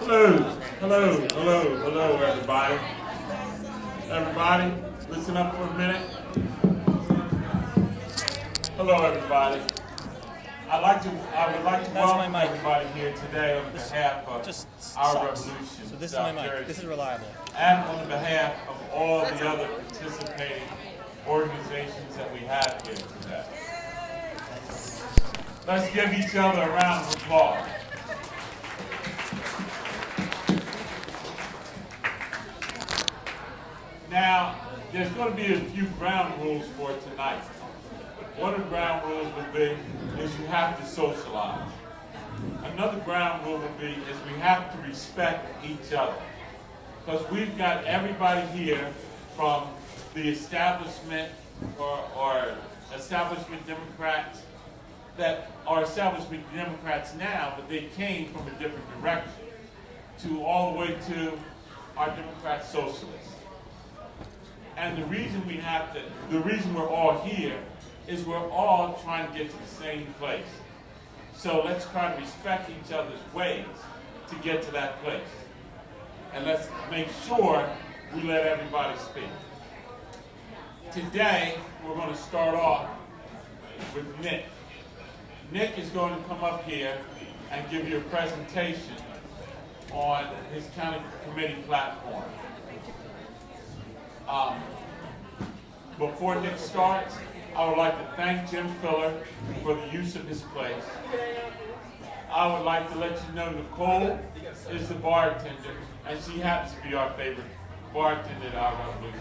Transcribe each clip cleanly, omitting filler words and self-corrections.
Hello, hello, everybody. Everybody, listen up for a minute. Hello, everybody. I would like to welcome everybody here today on behalf of our revolution. So this is my mic. Jersey, This is reliable. and on behalf of all the other participating organizations that we have here today. Let's give each other a round of applause. Now, there's going to be a few ground rules for tonight. One of the ground rules would be is you have to socialize. Another ground rule would be is we have to respect each other. Because we've got everybody here from the establishment or establishment Democrats that are establishment Democrats now, but they came from a different direction, to all the way to our Democrat socialists. And the reason we're all here is we're all trying to get to the same place. So let's try to respect each other's ways to get to that place. And let's make sure we let everybody speak. Today, we're going to start off with Nick. Nick is going to come up here and give you a presentation on his county committee platform. Before Nick starts, I would like to thank Jim Filler for the use of his place. I would like to let you know Nicole is the bartender, and she happens to be our favorite bartender at our revolution.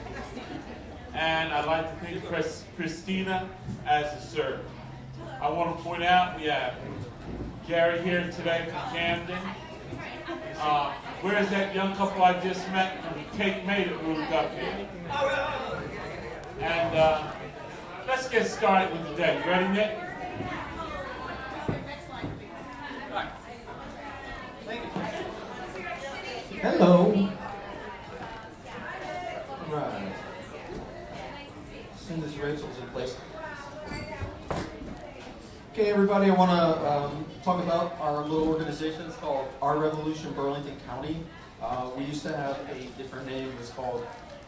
And I'd like to thank Christina as the server. I want to point out we have Gary here today from Camden. Where's that young couple I just met from Cape May that moved up here? And let's get started with the day. You ready, Nick? Hello. All right. As soon as Rachel's in place. Okay, everybody, I want to talk about our little organization. It's called Our Revolution Burlington County. We used to have a different name. It was called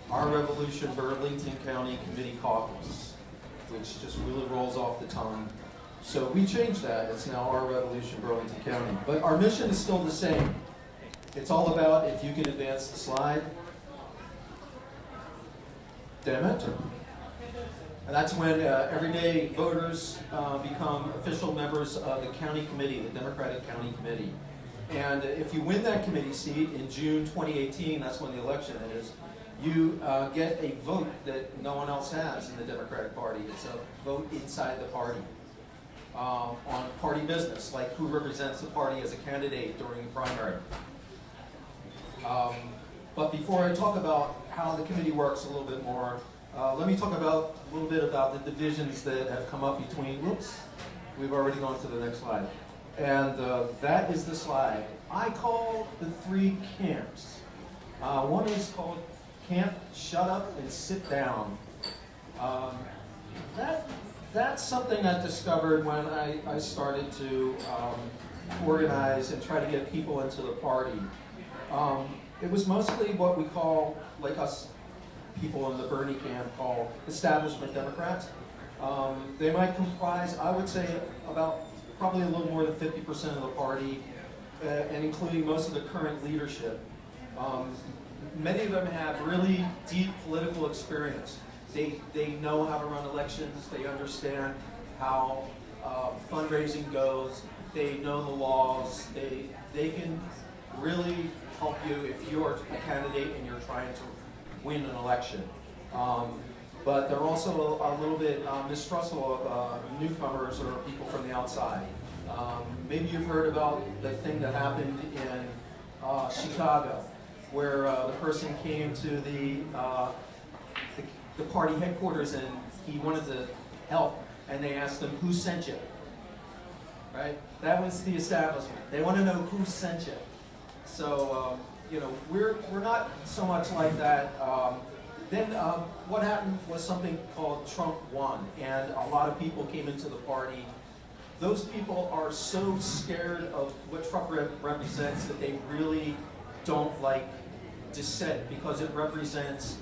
Our Revolution Burlington County Committee Caucus, which just really rolls off the tongue. So we changed that. It's now Our Revolution Burlington County. But our mission is still the same. It's all about, if you can advance the slide, damn enter. And that's when everyday voters become official members of the county committee, the Democratic County Committee. And if you win that committee seat in June 2018, that's when the election is, you get a vote that no one else has in the Democratic Party. It's a vote inside the party on party business, like who represents the party as a candidate during the primary. But before I talk about how the committee works a little bit more, let me talk about a little bit about the divisions that have come up between, we've already gone to the next slide. And that is the slide. I call the three camps. One is called Camp Shut Up and Sit Down. That's something I discovered when I started to organize and try to get people into the party. It was mostly what we call, like us people in the Bernie camp, call establishment Democrats. They might comprise, I would say, about probably a little more than 50% of the party, and including most of the current leadership. Many of them have really deep political experience. They know how to run elections. They understand how fundraising goes. They know the laws. They can really help you if you're a candidate and you're trying to win an election. But they're also a little bit mistrustful of newcomers or people from the outside. Maybe you've heard about the thing that happened in Chicago, where the person came to the party headquarters and he wanted to help, and they asked him, "Who sent you?" Right? That was the establishment. They want to know who sent you. So we're not so much like that. Then what happened was something called Trump won, and a lot of people came into the party those people are so scared of what Trump represents that they really don't like dissent because it represents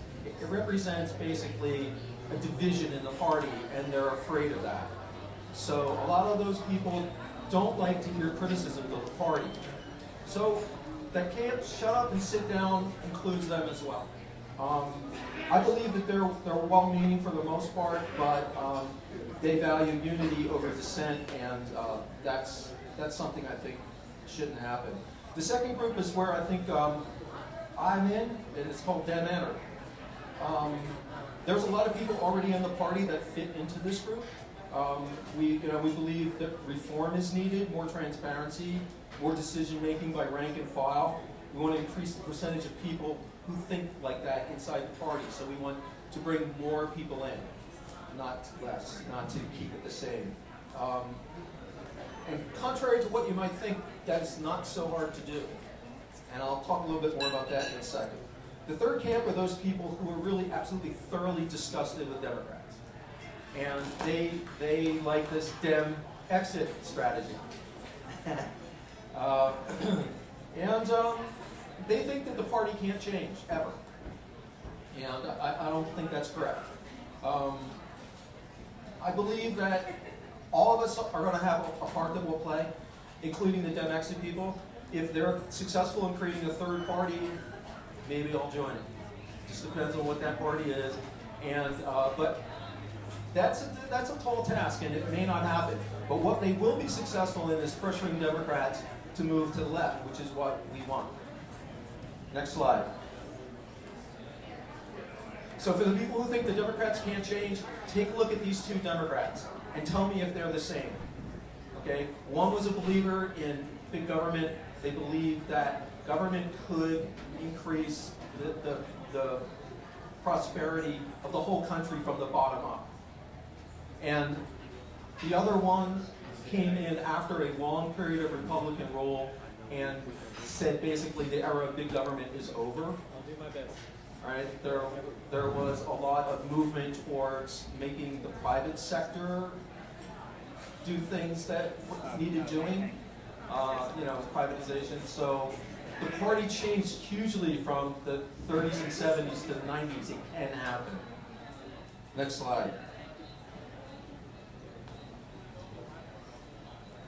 basically a division in the party, and they're afraid of that. So a lot of those people don't like to hear criticism of the party. So that can't shut up and sit down includes them as well. I believe that they're well-meaning for the most part, but they value unity over dissent, and that's something I think shouldn't happen. The second group is where I think I'm in, and it's called Dem Enter. There's a lot of people already in the party that fit into this group. We believe that reform is needed, more transparency, more decision-making by rank and file. We want to increase the percentage of people who think like that inside the party. So we want to bring more people in, not less, not to keep it the same. And contrary to what you might think, that is not so hard to do. And I'll talk a little bit more about that in a second. The third camp are those people who are really absolutely thoroughly disgusted with Democrats. And they like this Dem exit strategy. They think that the party can't change, ever. And I don't think that's correct. I believe that all of us are going to have a part that we'll play, including the Dem exit people. If they're successful in creating a third party, maybe I'll join it. Just depends on what that party is. And but that's a tall task, and it may not happen. But what they will be successful in is pressuring Democrats to move to the left, which is what we want. Next slide. So for the people who think the Democrats can't change, take a look at these two Democrats and tell me if they're the same. Okay? One was a believer in big government. They believed that government could increase the prosperity of the whole country from the bottom up. And the other one came in after a long period of Republican rule and said basically the era of big government is over. I'll do my best. All right, there was a lot of movement towards making the private sector do things that needed doing, privatization. So the party changed hugely from the 30s and 70s to the 90s. It can happen. Next slide.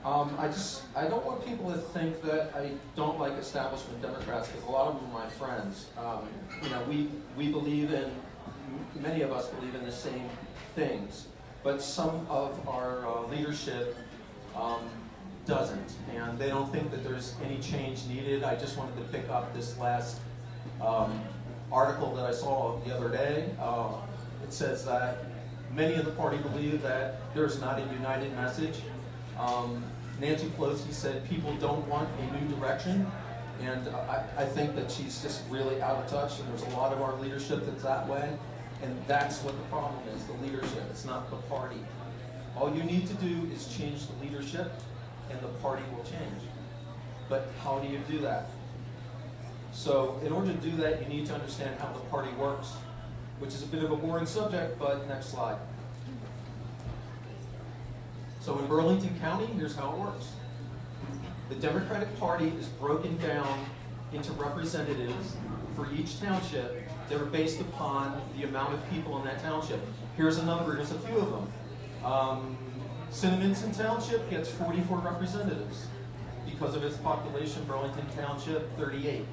I don't want people to think that I don't like establishment Democrats, because a lot of them are my friends. We believe in, many of us believe in the same things, but some of our leadership doesn't, and they don't think that there's any change needed. I just wanted to pick up this last article that I saw the other day. It says that many of the party believe that there's not a united message. Nancy Pelosi said people don't want a new direction, and I think that she's just really out of touch, and there's a lot of our leadership that's that way, and that's what the problem is, the leadership. It's not the party. All you need to do is change the leadership, and the party will change. But how do you do that? So in order to do that, you need to understand how the party works, which is a bit of a boring subject, but next slide. So in Burlington County, here's how it works. The Democratic Party is broken down into representatives for each township that are based upon the amount of people in that township. Here's a number, here's a few of them. Cinnaminson Township gets 44 representatives. Because of its population, Burlington Township, 38.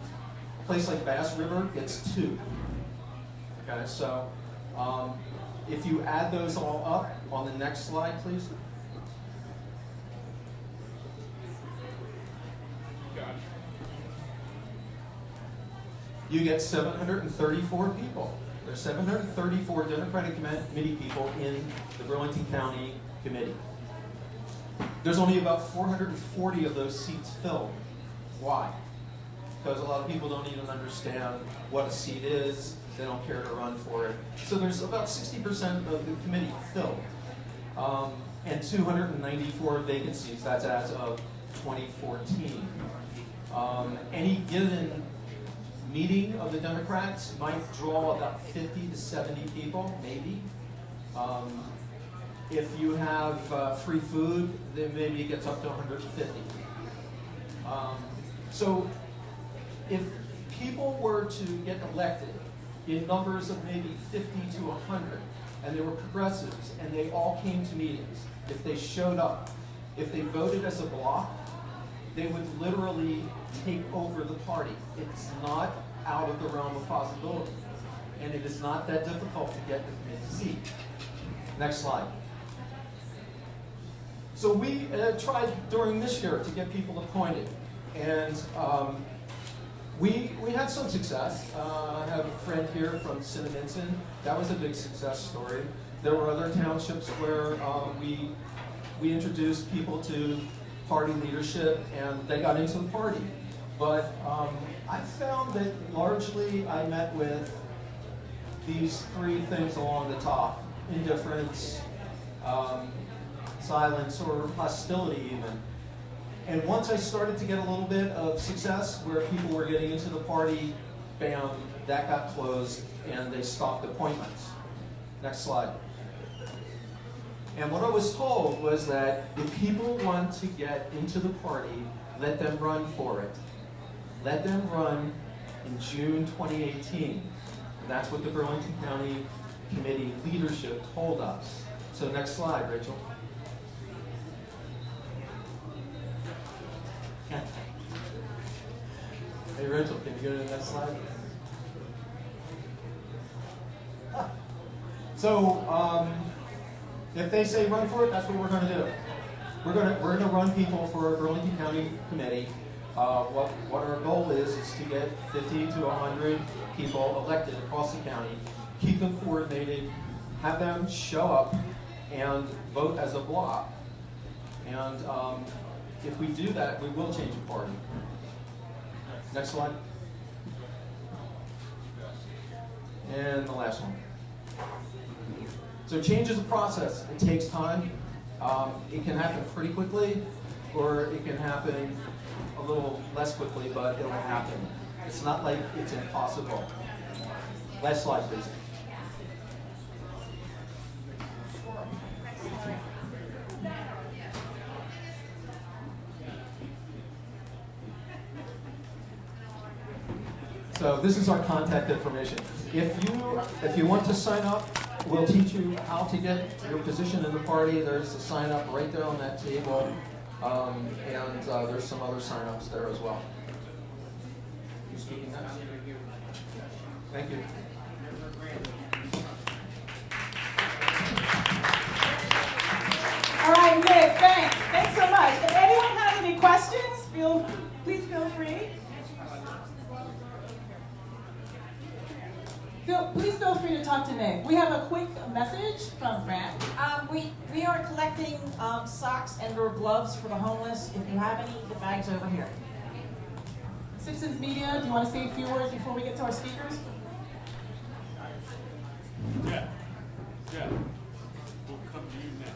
A place like Bass River gets 2. Okay, so if you add those all up, on the next slide, please. You get 734 people. There's 734 Democratic Committee people in the Burlington County Committee. There's only about 440 of those seats filled. Why? Because a lot of people don't even understand what a seat is. They don't care to run for it. So there's about 60% of the committee filled. And 294 vacancies. That's as of 2014. Any given meeting of the Democrats might draw about 50 to 70 people, maybe. If you have free food, then maybe it gets up to 150. So if people were to get elected in numbers of maybe 50 to 100, and they were progressives, and they all came to meetings, if they showed up, if they voted as a block, they would literally take over the party. It's not out of the realm of possibility. And it is not that difficult to get the committee seat. Next slide. So we tried during this year to get people appointed. And we had some success. I have a friend here from Cinnaminson. That was a big success story. There were other townships where we introduced people to party leadership and they got into the party. But I found that largely I met with these three things along the top: indifference, silence, or hostility even. And once I started to get a little bit of success where people were getting into the party, bam, that got closed and they stopped appointments. Next slide. And what I was told was that if people want to get into the party, let them run for it. Let them run in June 2018. And that's what the Burlington County Committee leadership told us. So next slide, Rachel. Hey Rachel, can you go to the next slide? So if they say run for it, that's what we're going to do. We're going to run people for a Burlington County Committee. What our goal is to get 50 to 100 people elected across the county, keep them coordinated, have them show up and vote as a block. And if we do that, we will change the party. Next slide. And the last one. So change is a process. It takes time. It can happen pretty quickly, or it can happen a little less quickly, but it'll happen. It's not like it's impossible. Last slide, please. So this is our contact information. If you want to sign up, we'll teach you how to get your position in the party. There's a sign up right there on that table, and there's some other sign ups there as well. You speaking next? Thank you. All right, Nick, thanks. Thanks so much. If anyone has any questions, please feel free. Please feel free to talk to Nick. We have a quick message from Fran. We are collecting socks and or gloves for the homeless. If you have any, the bag's over here. Citizens Media, do you want to say a few words before we get to our speakers? Yeah. We'll come to you now.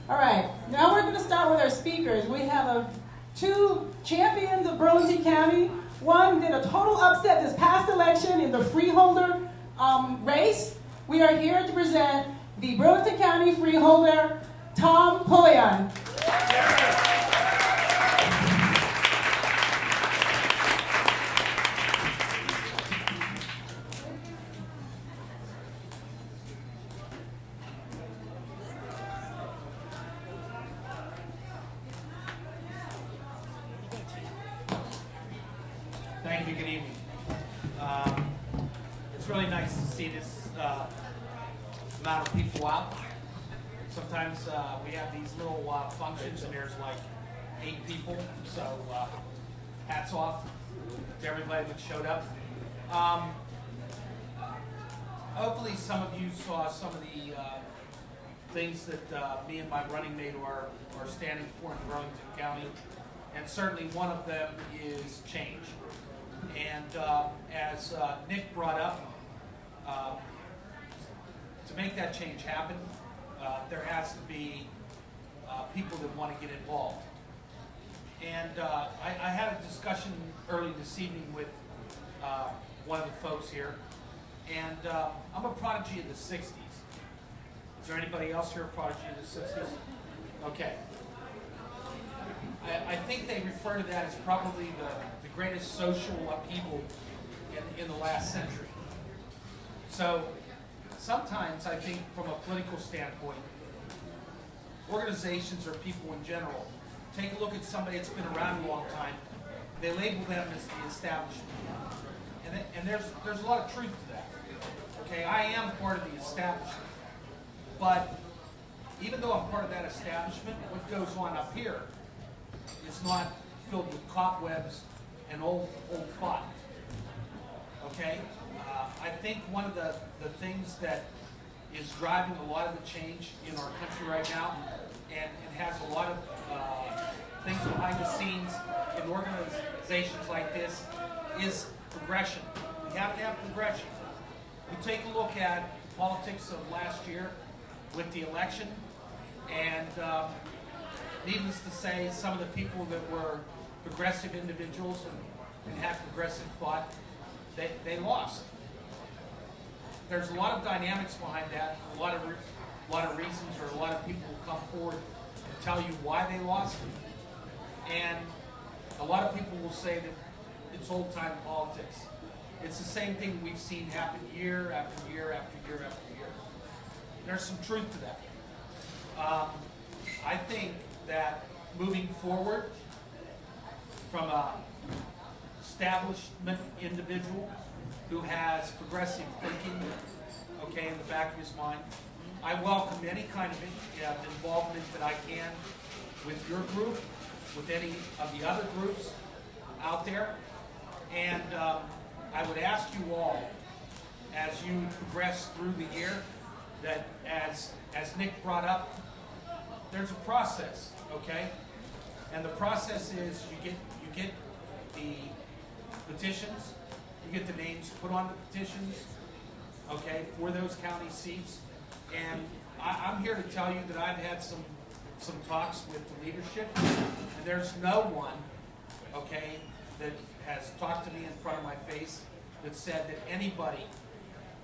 All right, now we're going to start with our speakers. We have two champions of Burlington County. One did a total upset this past election in the freeholder race. We are here to present the Burlington County freeholder, Tom Pullian. Thank you, good evening. It's really nice to see this amount of people out. Sometimes we have these little functions and there's like 8 people, so hats off to everybody that showed up. Hopefully some of you saw some of the things that me and my running mate are standing for in Burlington County, and certainly one of them is change. And as Nick brought up, to make that change happen, there has to be people that want to get involved. And I had a discussion early this evening with one of the folks here, and I'm a prodigy of the 60s. Is there anybody else here prodigy in the 60s? Okay. I think they refer to that as probably the greatest social upheaval in the last century. So sometimes I think from a political standpoint, organizations or people in general, take a look at somebody that's been around a long time, they label them as the establishment. And there's a lot of truth to that. Okay, I am part of the establishment. But even though I'm part of that establishment, what goes on up here is not filled with cobwebs and old thought. Okay? I think one of the things that is driving a lot of the change in our country right now, and it has a lot of things behind the scenes in organizations like this, is progression. We have to have progression. We take a look at politics of last year with the election, and needless to say, some of the people that were progressive individuals and had progressive thought, they lost. There's a lot of dynamics behind that, a lot of reasons, or a lot of people will come forward and tell you why they lost. And a lot of people will say that it's old-time politics. It's the same thing we've seen happen year after year after year after year. There's some truth to that. I think that moving forward from an establishment individual who has progressive thinking, okay, in the back of his mind, I welcome any kind of involvement that I can with your group, with any of the other groups out there. And I would ask you all, as you progress through the year, that as Nick brought up, there's a process, okay? And the process is you get the petitions, you get the names put on the petitions, okay, for those county seats. And I'm here to tell you that I've had some talks with the leadership, and there's no one, okay, that has talked to me in front of my face that said that anybody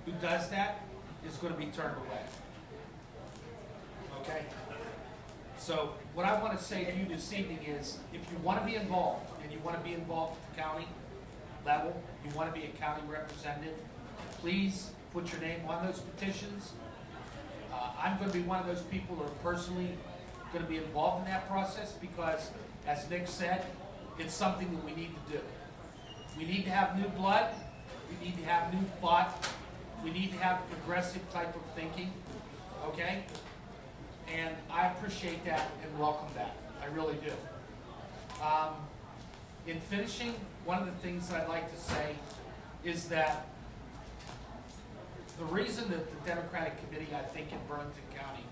who does that is going to be turned away. Okay? So what I want to say to you this evening is, if you want to be involved, and you want to be involved at the county level, you want to be a county representative, please put your name on those petitions. I'm going to be one of those people who are personally going to be involved in that process because, as Nick said, it's something that we need to do. We need to have new blood. We need to have new thought. We need to have progressive type of thinking, okay? And I appreciate that and welcome that. I really do. In finishing, one of the things I'd like to say is that the reason that the Democratic Committee, I think, in Burlington County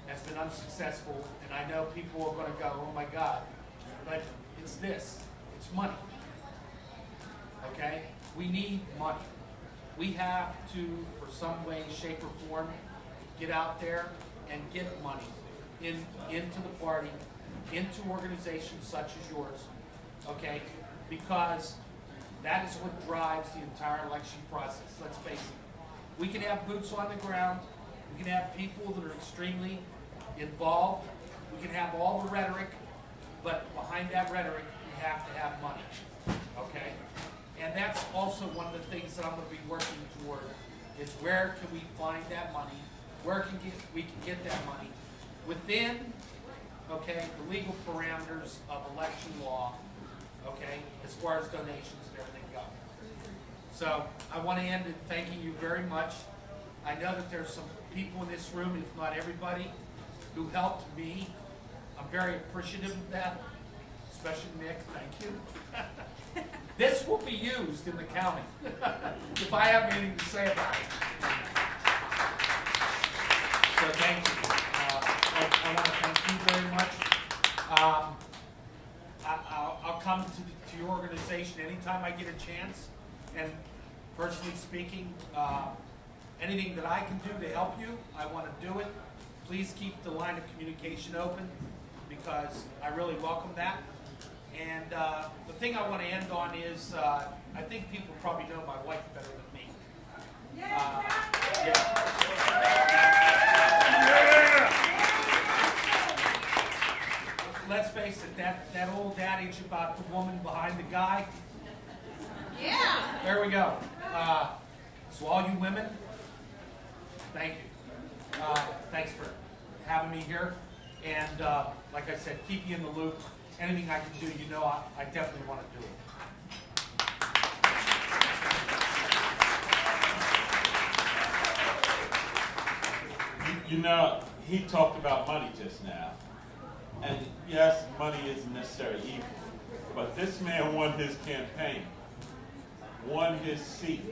has been unsuccessful, and I know people are going to go, oh my God, but it's this, it's money, okay? We need money. We have to, for some way, shape, or form, get out there and get money into the party, into organizations such as yours, okay? Because that is what drives the entire election process, let's face it. We can have boots on the ground, we can have people that are extremely involved, we can have all the rhetoric, but behind that rhetoric, we have to have money, okay? And that's also one of the things that I'm going to be working toward, is where can we find that money, where we can get that money within, okay, the legal parameters of election law, okay, as far as donations and everything go. So I want to end in thanking you very much. I know that there's some people in this room, if not everybody, who helped me. I'm very appreciative of that, especially Nick, thank you. This will be used in the county if I have anything to say about it. So thank you. I want to thank you very much. I'll come to your organization anytime I get a chance. And personally speaking, anything that I can do to help you, I want to do it. Please keep the line of communication open because I really welcome that. And the thing I want to end on is, I think people probably know my wife better than me. Yeah. let's face it, that old adage about the woman behind the guy. Yeah. There we go. So all you women, thank you. Thanks for having me here. And like I said, keep me in the loop. Anything I can do, you know, I definitely want to do it. You know, he talked about money just now. And yes, money is necessary evil. But this man won his campaign, won his seat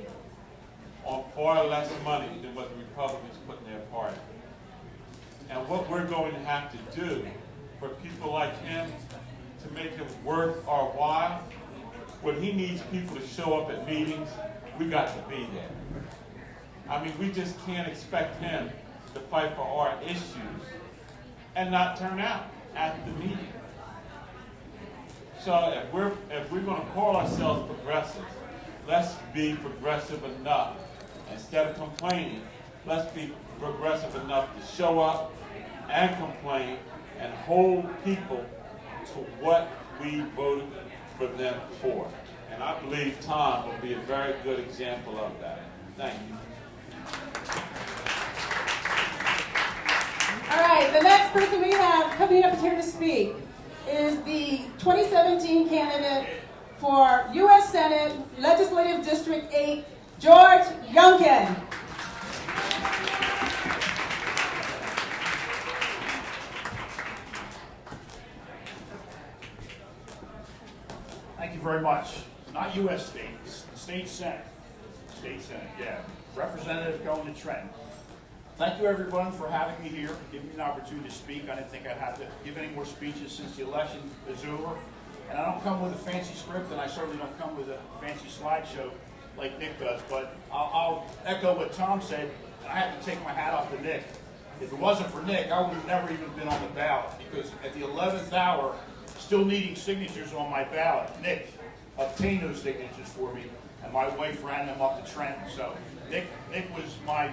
on far less money than what the Republicans put in their party. And what we're going to have to do for people like him to make him worth our while, when he needs people to show up at meetings, we got to be there. I mean, we just can't expect him to fight for our issues and not turn out at the meeting. So if we're going to call ourselves progressives, let's be progressive enough. Instead of complaining, let's be progressive enough to show up and complain and hold people to what we voted for them for. And I believe Tom will be a very good example of that. Thank you. All right, the next person we have coming up here to speak is the 2017 candidate for U.S. Senate Legislative District 8, George Youngkin. Thank you very much. Not U.S. State, State Senate. State Senate, yeah. Representative going to Trenton. Thank you everyone for having me here, giving me an opportunity to speak. I didn't think I'd have to give any more speeches since the election is over. And I don't come with a fancy script, and I certainly don't come with a fancy slideshow like Nick does. But I'll echo what Tom said, and I have to take my hat off to Nick. If it wasn't for Nick, I would have never even been on the ballot, because at the 11th hour, still needing signatures on my ballot, Nick obtained those signatures for me, and my wife ran them up to Trenton. So Nick was my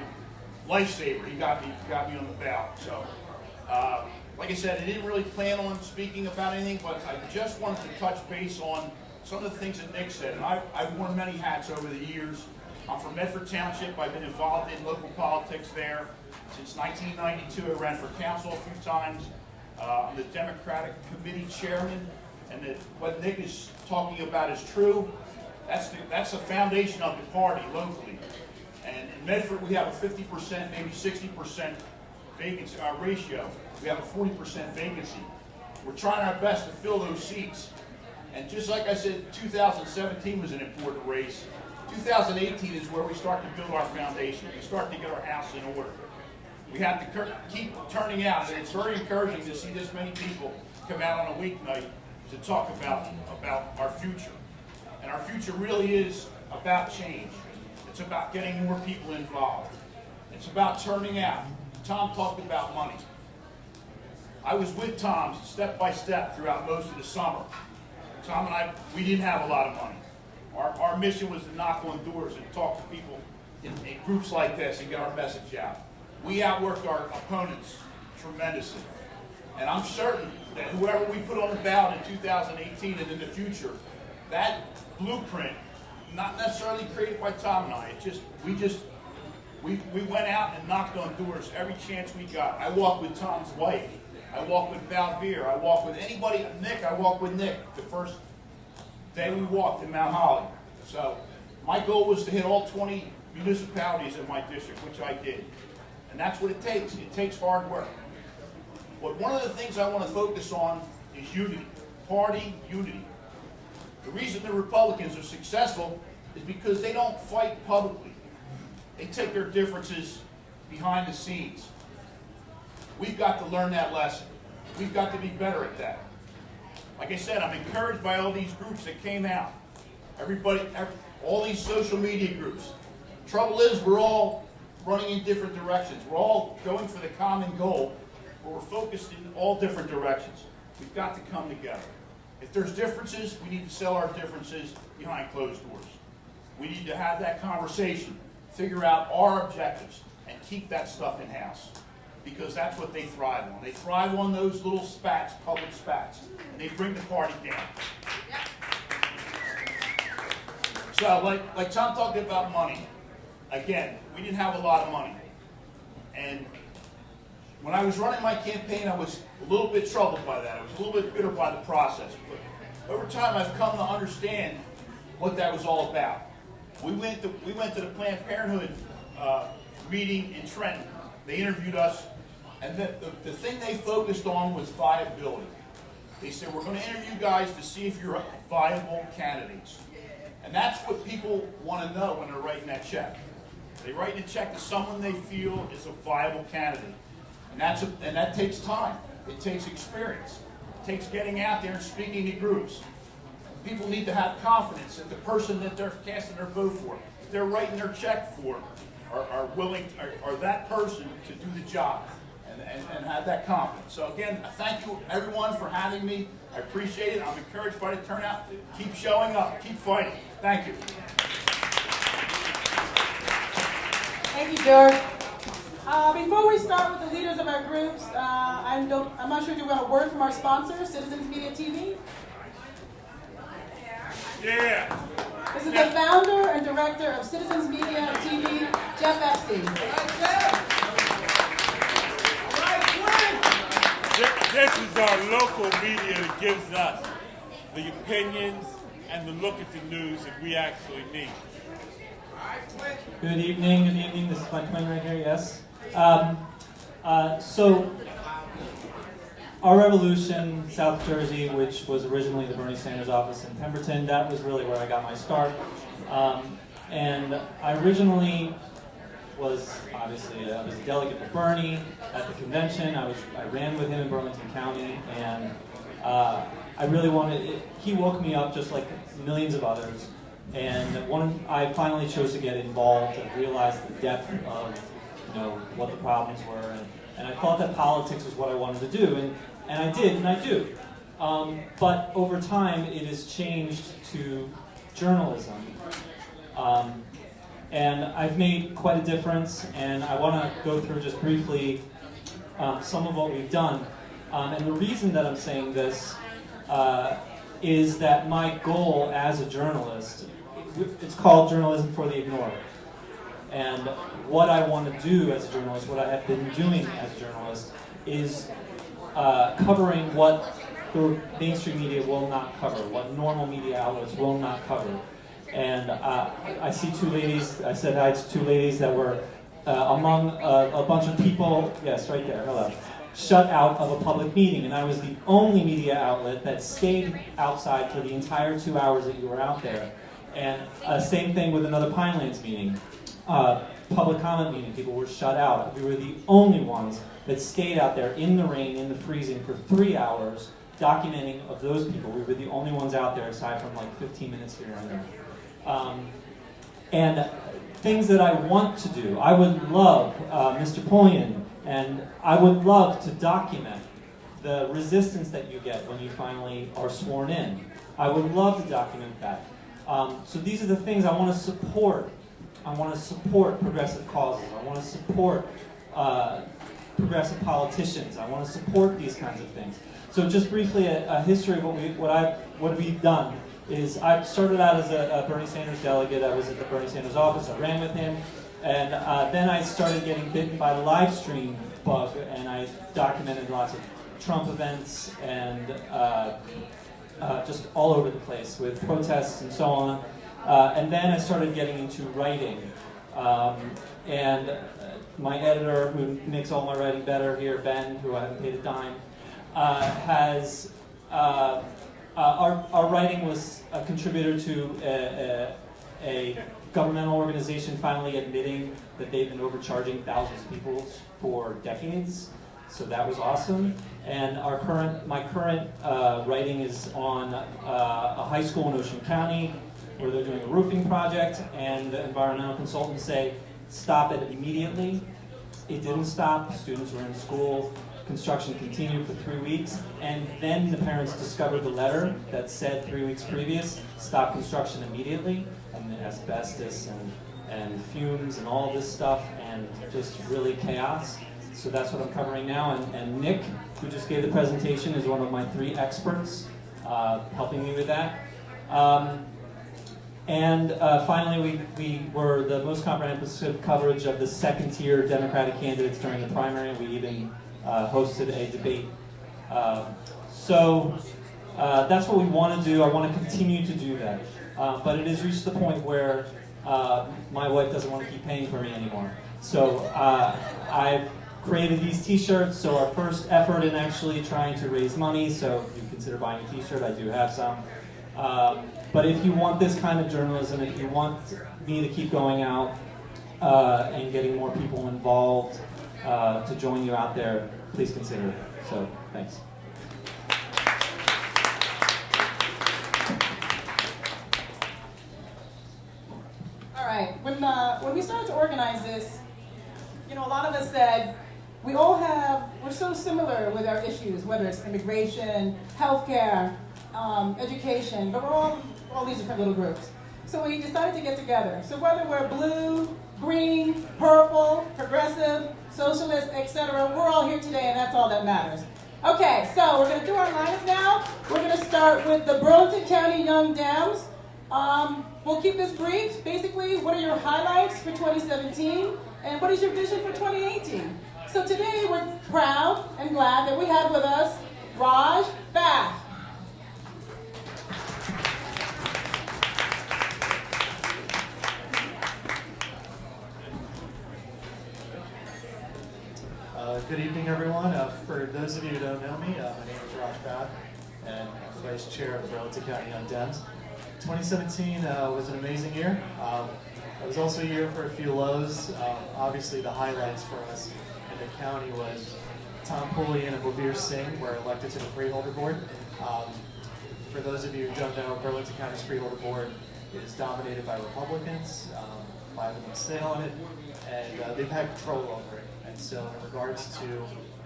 lifesaver. He got me on the ballot. So, like I said, I didn't really plan on speaking about anything, but I just wanted to touch base on some of the things that Nick said. And I've worn many hats over the years. I'm from Medford Township. I've been involved in local politics there since 1992. I ran for council a few times. I'm the Democratic Committee Chairman, and what Nick is talking about is true. That's the foundation of the party locally. And in Medford, we have a 50%, maybe 60% vacancy ratio. We have a 40% vacancy. We're trying our best to fill those seats. And just like I said, 2017 was an important race. 2018 is where we start to build our foundation. We start to get our house in order. We have to keep turning out, and it's very encouraging to see this many people come out on a weeknight to talk about our future. And our future really is about change. It's about getting more people involved. It's about turning out. Tom talked about money. I was with Tom step by step throughout most of the summer. Tom and I, we didn't have a lot of money. Our mission was to knock on doors and talk to people in groups like this and get our message out. We outworked our opponents tremendously. And I'm certain that whoever we put on the ballot in 2018 and in the future, that blueprint, not necessarily created by Tom and I, we went out and knocked on doors every chance we got. I walked with Tom's wife. I walked with Valvier. I walked with anybody. Nick, I walked with Nick the first day we walked in Mount Holly. So my goal was to hit all 20 municipalities in my district, which I did. And that's what it takes. It takes hard work. But one of the things I want to focus on is unity, party unity. The reason the Republicans are successful is because they don't fight publicly. They take their differences behind the scenes. We've got to learn that lesson. We've got to be better at that. Like I said, I'm encouraged by all these groups that came out. All these social media groups. Trouble is, we're all running in different directions. We're all going for the common goal, but we're focused in all different directions. We've got to come together. If there's differences, we need to settle our differences behind closed doors. We need to have that conversation, figure out our objectives, and keep that stuff in-house. because that's what they thrive on. They thrive on those little spats, public spats, and they bring the party down. So, like Tom talked about money, again, we didn't have a lot of money. And when I was running my campaign, I was a little bit troubled by that. I was a little bit bitter by the process. But over time, I've come to understand what that was all about. We went to the Planned Parenthood meeting in Trenton. They interviewed us, and the thing they focused on was viability. They said, we're going to interview you guys to see if you're viable candidates. And that's what people want to know when they're writing that check. They write a check to someone they feel is a viable candidate. And that takes time. It takes experience. It takes getting out there and speaking to groups. People need to have confidence that the person that they're casting their vote for, that they're writing their check for, are that person to do the job and have that confidence. So again, thank you everyone for having me. I appreciate it. I'm encouraged by the turnout. Keep showing up. Keep fighting. Thank you. Thank you, George. Before we start with the leaders of our groups, I'm not sure if you want a word from our sponsor, Citizens Media TV. Yeah. This is the founder and director of Citizens Media TV, Jeff Epstein. This is our local media that gives us the opinions and the look at the news that we actually need. Good evening. This is my twin right here, yes. So, our revolution, South Jersey, which was originally the Bernie Sanders office in Pemberton, that was really where I got my start. And I originally was, obviously, I was a delegate for Bernie at the convention. I ran with him in Burlington County, and I really wanted, he woke me up just like millions of others. And I finally chose to get involved and realize the depth of, what the problems were. And I thought that politics was what I wanted to do, and I did, and I do. But over time, it has changed to journalism. And I've made quite a difference, and I want to go through just briefly some of what we've done. And the reason that I'm saying this is that my goal as a journalist, it's called Journalism for the Ignored. And what I want to do as a journalist, what I have been doing as a journalist, is covering what the mainstream media will not cover, what normal media outlets will not cover. And I see two ladies, I said hi to two ladies that were among a bunch of people, yes, right there, hello, shut out of a public meeting. And I was the only media outlet that stayed outside for the entire 2 hours that you were out there. And same thing with another Pinelands meeting. Public comment meeting, people were shut out. We were the only ones that stayed out there in the rain, in the freezing for 3 hours, documenting of those people. We were the only ones out there aside from like 15 minutes here and there. And things that I want to do, I would love, Mr. Pullian, and I would love to document the resistance that you get when you finally are sworn in. I would love to document that. So these are the things I want to support. I want to support progressive causes. I want to support progressive politicians. I want to support these kinds of things. So just briefly, a history of what we've done is I started out as a Bernie Sanders delegate. I was at the Bernie Sanders office. I ran with him. And then I started getting bitten by the live stream bug, and I documented lots of Trump events and just all over the place with protests and so on. And then I started getting into writing. And my editor, who makes all my writing better here, Ben, who I haven't paid a dime, has... Our writing was a contributor to a governmental organization finally admitting that they've been overcharging thousands of people for decades. So that was awesome. And my current writing is on a high school in Ocean County where they're doing a roofing project, and the environmental consultants say, stop it immediately. It didn't stop. Students were in school. Construction continued for 3 weeks, and then the parents discovered the letter that said 3 weeks previous, stop construction immediately, and the asbestos and fumes and all this stuff, and just really chaos. So that's what I'm covering now. And Nick, who just gave the presentation, is one of my 3 experts helping me with that. Finally, we were the most comprehensive coverage of the second-tier Democratic candidates during the primary. We even hosted a debate. That's what we want to do. I want to continue to do that. But it has reached the point where my wife doesn't want to keep paying for me anymore. So I've created these t-shirts. So our first effort in actually trying to raise money, so if you consider buying a t-shirt, I do have some. But if you want this kind of journalism, if you want me to keep going out and getting more people involved to join you out there, please consider it. So, thanks. All right, when we started to organize this, a lot of us said, we're so similar with our issues, whether it's immigration, healthcare, education, but we're all these different little groups. So we decided to get together. So whether we're blue, green, purple, progressive, socialist, etc., we're all here today, and that's all that matters. Okay, so we're going to do our lineup now. We're going to start with the Burlington County Young Dems. We'll keep this brief. Basically, what are your highlights for 2017, and what is your vision for 2018? So today, we're proud and glad that we have with us Raj Bath. Good evening, everyone. For those of you who don't know me, my name is Raj Bath, and I'm the Vice Chair of the Burlington County Young Dems. 2017 was an amazing year. It was also a year for a few lows. Obviously, the highlights for us in the county was Tom Pullian and Bhavir Singh were elected to the Freeholder Board. For those of you who don't know, Burlington County's Freeholder Board is dominated by Republicans. 5 of them sit on it, and they've had control over it. And so in regards to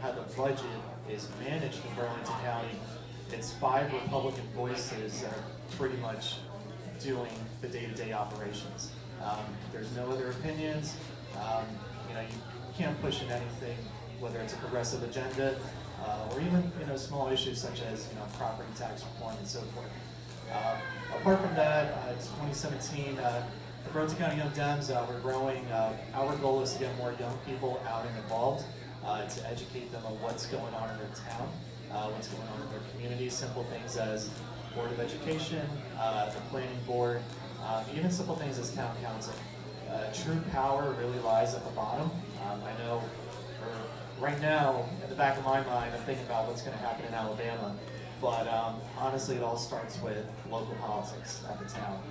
how the budget is managed in Burlington County, it's 5 Republican voices that are pretty much doing the day-to-day operations. There's no other opinions. You can't push in anything, whether it's a progressive agenda or even small issues such as property tax reform and so forth. Apart from that, it's 2017. The Burlington County Young Dems, we're growing. Our goal is to get more young people out and involved, to educate them on what's going on in their town, what's going on in their community. Simple things as Board of Education, the Planning Board, even simple things as Town Council. True power really lies at the bottom. I know right now, in the back of my mind, I'm thinking about what's going to happen in Alabama, but honestly, it all starts with local politics at the town.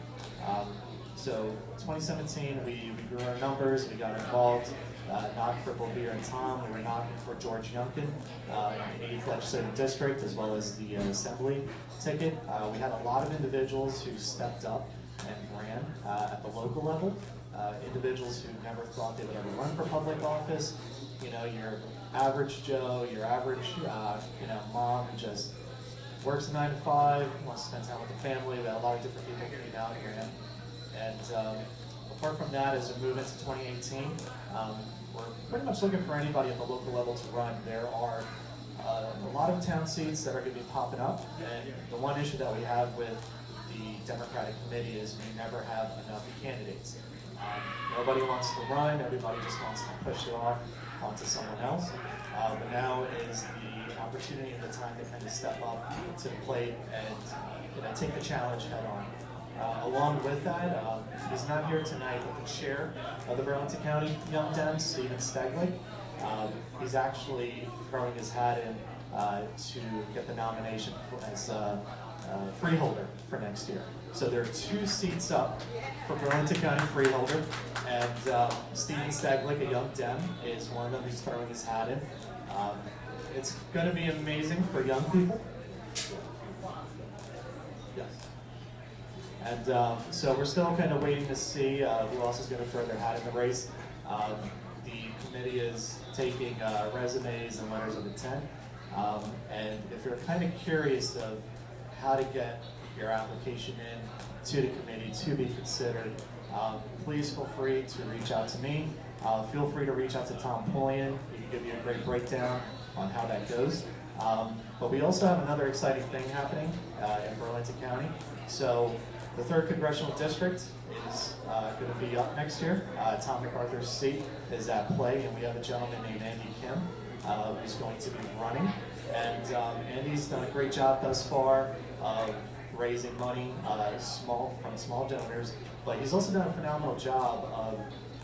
So 2017, we grew our numbers, we got involved, not for Bhavir and Tom, we were knocking for George Youngkin in the 8th Legislative District, as well as the Assembly ticket. We had a lot of individuals who stepped up and ran at the local level, individuals who never thought they would ever run for public office. Your average Joe, your average mom who just works a 9 to 5, wants to spend time with the family. We had a lot of different people came out here. And apart from that, as we move into 2018, we're pretty much looking for anybody at the local level to run. There are a lot of town seats that are going to be popping up, and the one issue that we have with the Democratic Committee is we never have enough candidates. Nobody wants to run, everybody just wants to push it off onto someone else. But now is the opportunity and the time to kind of step up to the plate and take the challenge head on. Along with that, he's not here tonight, but the chair of the Burlington County Young Dems, Stephen Steglick, he's actually throwing his hat in to get the nomination as freeholder for next year. So there are 2 seats up for Burlington County freeholder, and Stephen Steglick, a young Dem, is one of them who's throwing his hat in. It's going to be amazing for young people. Yes. And so we're still kind of waiting to see who else is going to throw their hat in the race. The committee is taking resumes and letters of intent. And if you're kind of curious of how to get your application in to the committee to be considered, please feel free to reach out to me. Feel free to reach out to Tom Pullian. You can give you a great breakdown on how that goes. But we also have another exciting thing happening in Burlington County. So the 3rd Congressional District is going to be up next year. Tom MacArthur's seat is at play, and we have a gentleman named Andy Kim who's going to be running. And Andy's done a great job thus far of raising money from small donors, but he's also done a phenomenal job of,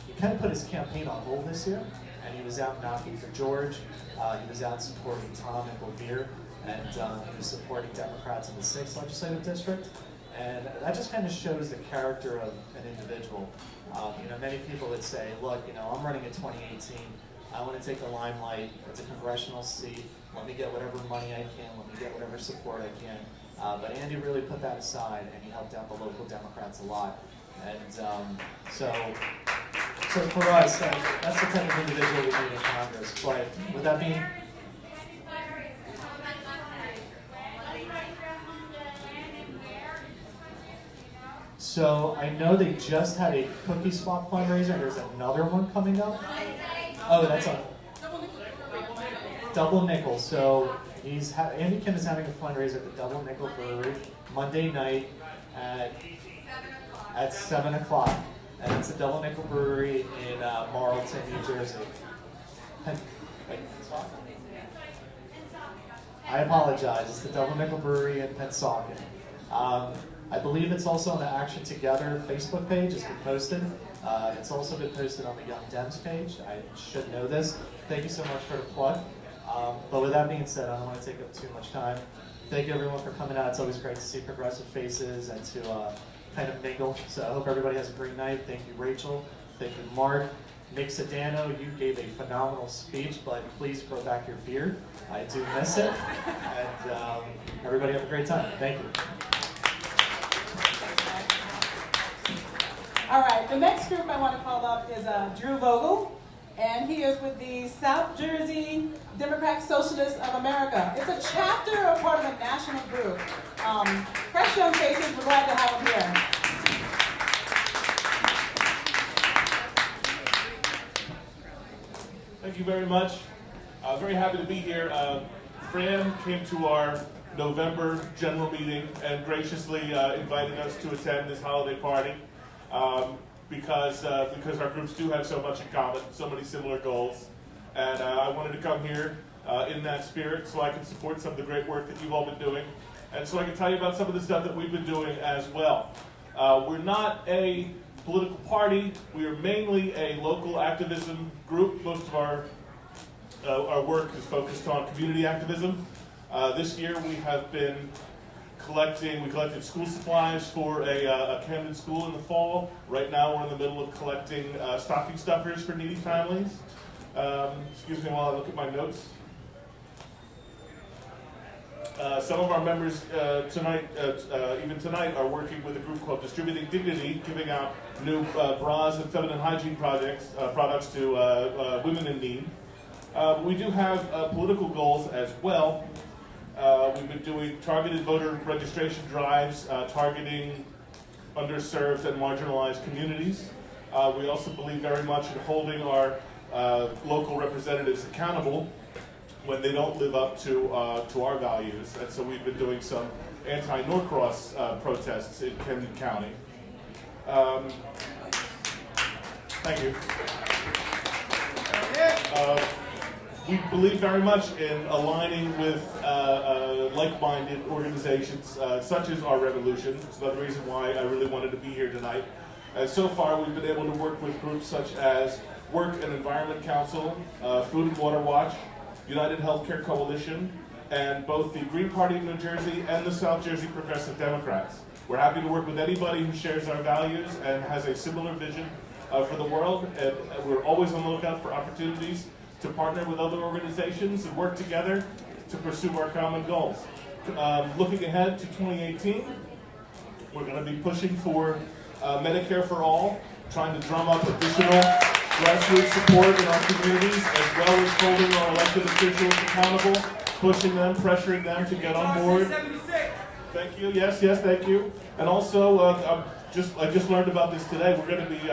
he kind of put his campaign on hold this year, and he was out knocking for George, he was out supporting Tom and Bovere, and he was supporting Democrats in the 6th Legislative District. And that just kind of shows the character of an individual. Many people would say, look, I'm running in 2018, I want to take the limelight, it's a congressional seat, let me get whatever money I can, let me get whatever support I can. But Andy really put that aside, and he helped out the local Democrats a lot. And so for us, that's the kind of individual we need in Congress. But with that being, so I know they just had a cookie swap fundraiser, and there's another one coming up. Oh, that's a Double Nickel. So Andy Kim is having a fundraiser at the Double Nickel Brewery Monday night at 7 o'clock. And it's the Double Nickel Brewery in Marlton, New Jersey. I apologize. It's the Double Nickel Brewery in Pennsauken. I believe it's also on the Action Together Facebook page. It's been posted. It's also been posted on the Young Dems page. I should know this. Thank you so much for the plug. But with that being said, I don't want to take up too much time. Thank you everyone for coming out. It's always great to see progressive faces and to kind of mingle. So I hope everybody has a great night. Thank you, Rachel. Thank you, Mark. Nick Sedano, you gave a phenomenal speech, but please grow back your beard. I do miss it. And everybody have a great time. Thank you. All right, the next group I want to call up is Drew Vogel, and he is with the South Jersey Democratic Socialists of America. It's a chapter or part of a national group. Fresh young faces, we're glad to have them here. Thank you very much. Very happy to be here. Fran came to our November general meeting and graciously invited us to attend this holiday party because our groups do have so much in common, so many similar goals. And I wanted to come here in that spirit so I can support some of the great work that you've all been doing, and so I can tell you about some of the stuff that we've been doing as well. We're not a political party. We are mainly a local activism group. Most of our work is focused on community activism. This year we have been we collected school supplies for a Camden school in the fall. Right now we're in the middle of collecting stocking stuffers for needy families. Excuse me while I look at my notes. Some of our members even tonight, are working with a group called Distributing Dignity, giving out new bras and feminine hygiene products to women in need. We do have political goals as well. We've been doing targeted voter registration drives, targeting underserved and marginalized communities. We also believe very much in holding our local representatives accountable when they don't live up to our values. And so we've been doing some anti-Norcross protests in Camden County. Thank you. We believe very much in aligning with like-minded organizations such as Our Revolution. It's another reason why I really wanted to be here tonight. So far, we've been able to work with groups such as Work and Environment Council, Food and Water Watch, United Healthcare Coalition, and both the Green Party of New Jersey and the South Jersey Progressive Democrats. We're happy to work with anybody who shares our values and has a similar vision for the world, and we're always on the lookout for opportunities to partner with other organizations and work together to pursue our common goals. Looking ahead to 2018, we're going to be pushing for Medicare for all, trying to drum up additional grassroots support in our communities, as well as holding our elected officials accountable, pushing them, pressuring them to get on board. Thank you. Yes, thank you. And also, I just learned about this today. We're going to be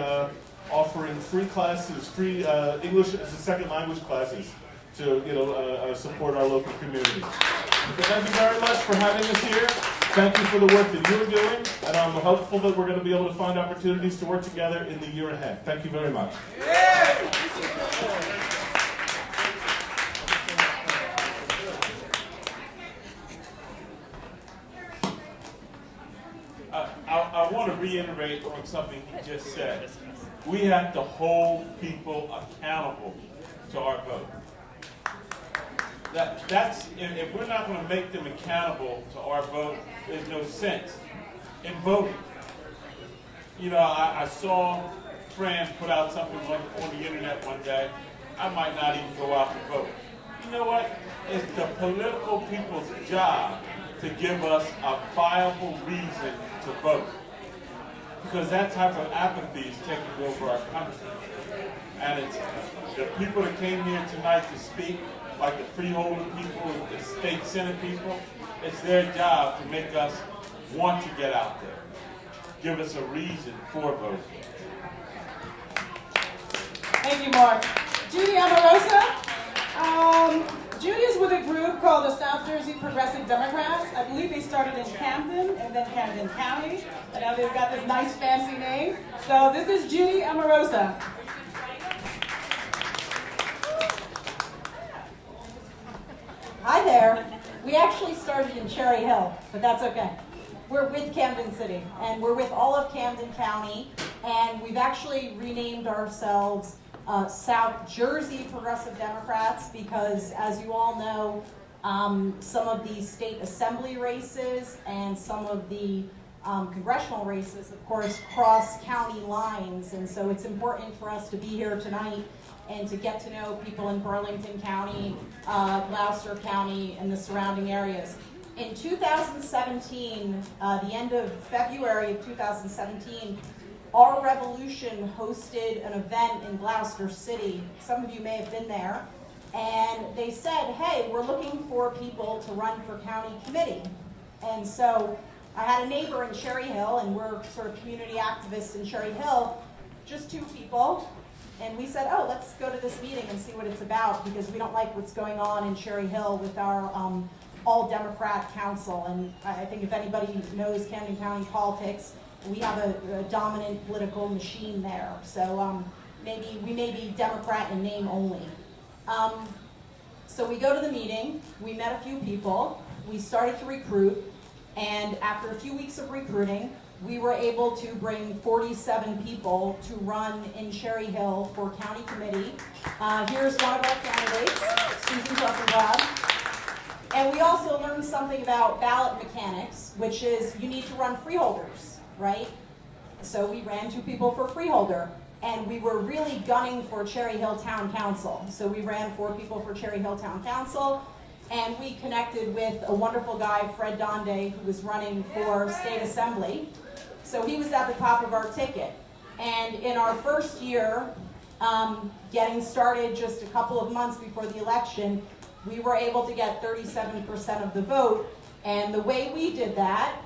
offering free classes, free English as a second language classes to support our local community. So thank you very much for having us here. Thank you for the work that you're doing, and I'm hopeful that we're going to be able to find opportunities to work together in the year ahead. Thank you very much. I want to reiterate on something he just said. We have to hold people accountable to our vote. If we're not going to make them accountable to our vote, there's no sense in voting. I saw Fran put out something on the internet one day. I might not even go out to vote. You know what? It's the political people's job to give us a viable reason to vote. Because that type of apathy is taking over our country. And it's the people that came here tonight to speak, like the freeholder people, the state senate people, it's their job to make us want to get out there. Give us a reason for voting. Thank you, Mark. Judy Amorosa. Judy is with a group called the South Jersey Progressive Democrats. I believe they started in Camden and then Camden County. And now they've got this nice fancy name. So this is Judy Amorosa. Hi there. We actually started in Cherry Hill, but that's okay. We're with Camden City, and we're with all of Camden County, and we've actually renamed ourselves South Jersey Progressive Democrats because, as you all know, some of the state assembly races and some of the congressional races, of course, cross county lines, and so it's important for us to be here tonight and to get to know people in Burlington County, Gloucester County, and the surrounding areas. In 2017, the end of February of 2017, Our Revolution hosted an event in Gloucester City. Some of you may have been there. And they said, hey, we're looking for people to run for county committee. And so I had a neighbor in Cherry Hill, and we're sort of community activists in Cherry Hill, just 2 people. And we said, oh, let's go to this meeting and see what it's about, because we don't like what's going on in Cherry Hill with our all-Democrat council. And I think if anybody knows Camden County politics, we have a dominant political machine there. So we may be Democrat in name only. So we go to the meeting, we met a few people, we started to recruit, and after a few weeks of recruiting, we were able to bring 47 people to run in Cherry Hill for county committee. Here's one of our candidates, Susan Druckenbrod. And we also learned something about ballot mechanics, which is you need to run freeholders, right? So we ran 2 people for freeholder, and we were really gunning for Cherry Hill Town Council. So we ran 4 people for Cherry Hill Town Council, and we connected with a wonderful guy, Fred Donde, who was running for State Assembly. So he was at the top of our ticket. And in our first year, getting started just a couple of months before the election, we were able to get 37% of the vote. And the way we did that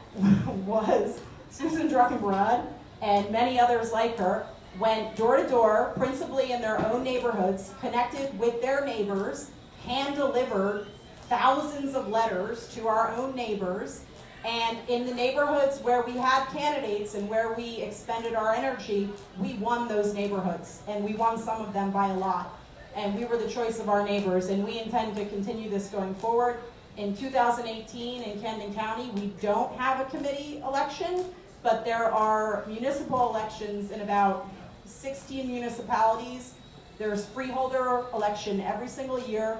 was Susan Druckenbrod and many others like her went door to door, principally in their own neighborhoods, connected with their neighbors, hand-delivered thousands of letters to our own neighbors. And in the neighborhoods where we had candidates and where we expended our energy, we won those neighborhoods. And we won some of them by a lot. And we were the choice of our neighbors. And we intend to continue this going forward. In 2018 in Camden County, we don't have a committee election, but there are municipal elections in about 16 municipalities. There's freeholder election every single year,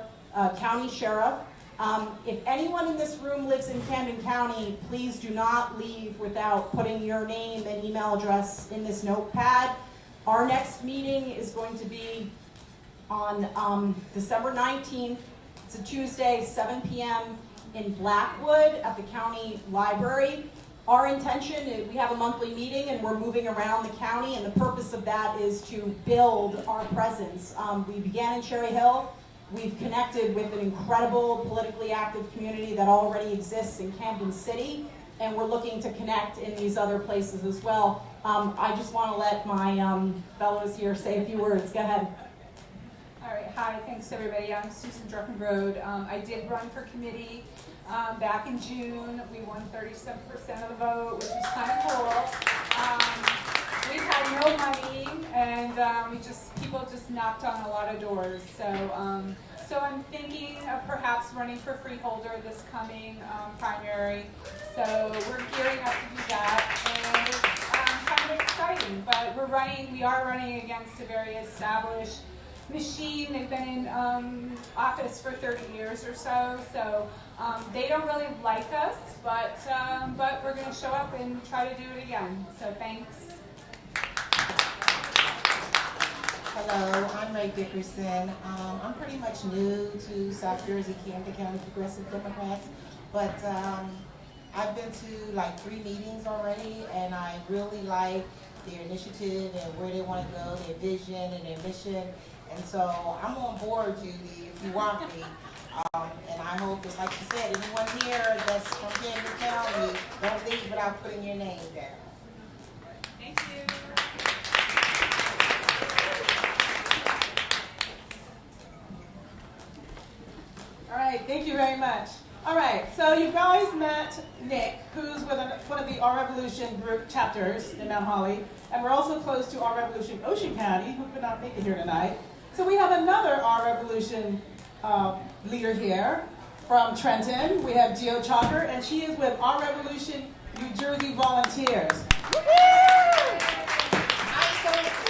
county sheriff. If anyone in this room lives in Camden County, please do not leave without putting your name and email address in this notepad. Our next meeting is going to be on December 19th. It's a Tuesday, 7 p.m. in Blackwood at the county library. Our intention is we have a monthly meeting and we're moving around the county, and the purpose of that is to build our presence. We began in Cherry Hill. We've connected with an incredible politically active community that already exists in Camden City, and we're looking to connect in these other places as well. I just want to let my fellows here say a few words. Go ahead. All right, hi, thanks everybody. I'm Susan Druckenroad. I did run for committee back in June. We won 37% of the vote, which is kind of cool. We had no money, and people just knocked on a lot of doors. So I'm thinking of perhaps running for freeholder this coming primary. So we're gearing up to do that, and it's kind of exciting. But we are running against a very established machine. They've been in office for 30 years or so. So they don't really like us, but we're going to show up and try to do it again. So thanks. Hello, I'm Ray Dickerson. I'm pretty much new to South Jersey, Camden County Progressive Democrats, but I've been to like 3 meetings already, and I really like their initiative and where they want to go, their vision and their mission. And so I'm on board, Judy, if you want me. And I hope, just like you said, anyone here that's from Camden County, don't leave without putting your name down. Thank you. All right, thank you very much. All right, so you guys met Nick, who's with one of the Our Revolution group chapters in Mount Holly, and we're also close to Our Revolution Ocean County, who could not make it here tonight. So we have another Our Revolution leader here from Trenton. We have Gio Chalker, and she is with Our Revolution New Jersey Volunteers. I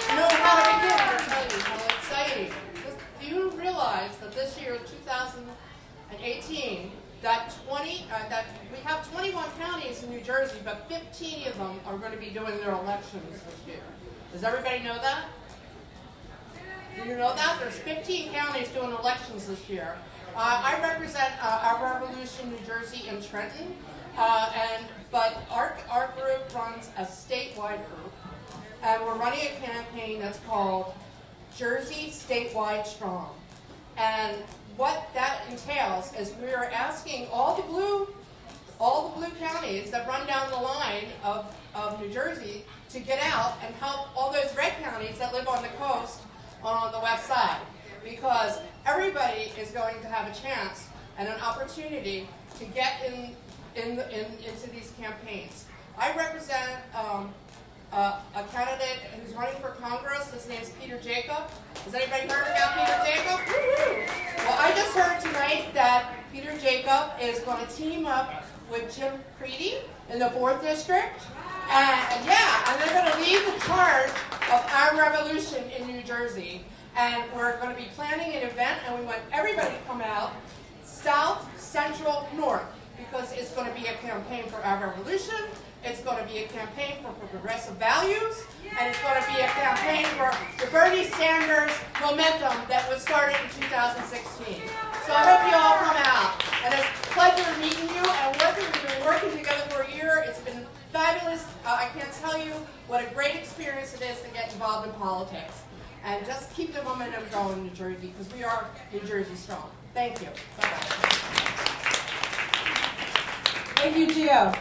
don't know how to begin to tell you how exciting. Do you realize that this year, 2018, that we have 21 counties in New Jersey, but 15 of them are going to be doing their elections this year? Does everybody know that? Do you know that? There's 15 counties doing elections this year. I represent Our Revolution New Jersey in Trenton, but our group runs a statewide group, and we're running a campaign that's called Jersey Statewide Strong. And what that entails is we are asking all the blue counties that run down the line of New Jersey to get out and help all those red counties that live on the coast on the west side, because everybody is going to have a chance and an opportunity to get into these campaigns. I represent a candidate who's running for Congress. His name's Peter Jacob. Has anybody heard about Peter Jacob? Well, I just heard tonight that Peter Jacob is going to team up with Jim Creedy in the 4th District. And they're going to lead the charge of Our Revolution in New Jersey. And we're going to be planning an event, and we want everybody to come out, south, central, north, because it's going to be a campaign for Our Revolution. It's going to be a campaign for progressive values, and it's going to be a campaign for the Bernie Sanders momentum that was started in 2016. So I hope you all come out. And it's a pleasure meeting you and working. We've been working together for a year. It's been fabulous. I can't tell you what a great experience it is to get involved in politics. And just keep the momentum going in New Jersey, because we are New Jersey strong. Thank you. Bye-bye. Thank you, Gio.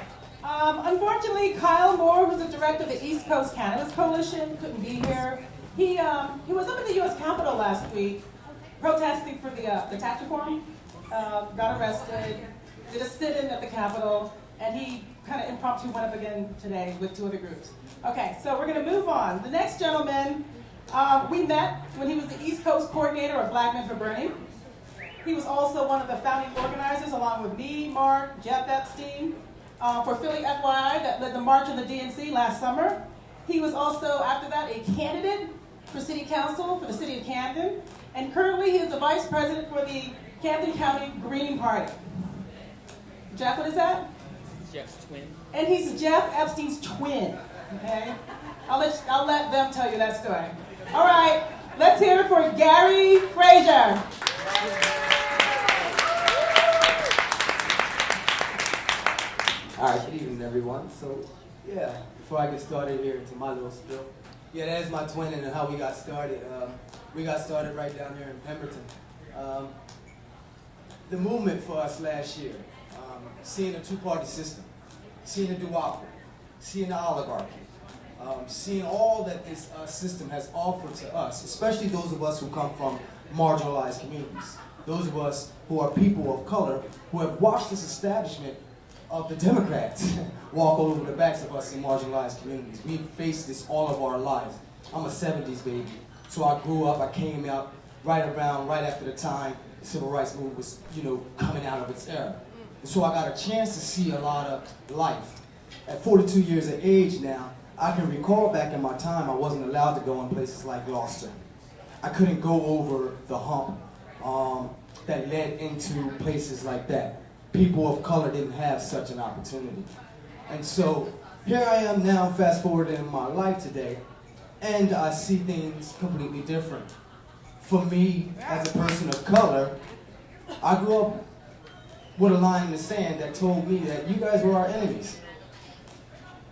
Unfortunately, Kyle Moore, who's the director of the East Coast Cannabis Coalition, couldn't be here. He was up at the U.S. Capitol last week protesting for the tax reform, got arrested, did a sit-in at the Capitol, and he kind of impromptu went up again today with 2 other groups. Okay, so we're going to move on. The next gentleman, we met when he was the East Coast coordinator of Black Men for Bernie. He was also one of the founding organizers, along with me, Mark, Jeff Epstein, for Philly FYI that led the march on the DNC last summer. He was also, after that, a candidate for city council for the city of Camden. And currently he is the vice president for the Camden County Green Party. Jeff, what is that? Jeff's twin. And he's Jeff Epstein's twin, okay? I'll let them tell you that story. All right, let's hear it for Gary Frazier. All right, good evening, everyone. So, before I get started here into my little spiel, that's my twin and how we got started. We got started right down here in Pemberton. The movement for us last year, seeing a 2-party system, seeing the duopoly, seeing the oligarchy, seeing all that this system has offered to us, especially those of us who come from marginalized communities, those of us who are people of color, who have watched this establishment of the Democrats walk all over the backs of us in marginalized communities. We've faced this all of our lives. I'm a 70s baby, so I grew up, I came out right after the time the civil rights movement was, coming out of its era. And so I got a chance to see a lot of life. At 42 years of age now, I can recall back in my time I wasn't allowed to go in places like Gloucester. I couldn't go over the hump that led into places like that. People of color didn't have such an opportunity. And so here I am now, fast forward in my life today, and I see things completely different. For me, as a person of color, I grew up with a line in the sand that told me that you guys were our enemies.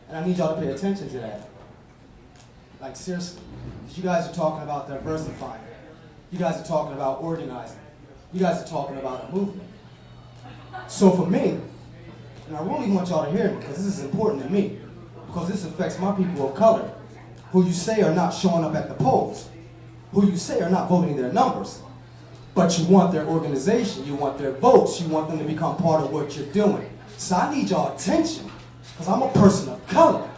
And I need y'all to pay attention to that. Like seriously, you guys are talking about diversifying. You guys are talking about organizing. You guys are talking about a movement. So for me, and I really want y'all to hear me because this is important to me, because this affects my people of color, who you say are not showing up at the polls, who you say are not voting their numbers, but you want their organization, you want their votes, you want them to become part of what you're doing. So I need y'all attention, because I'm a person of color,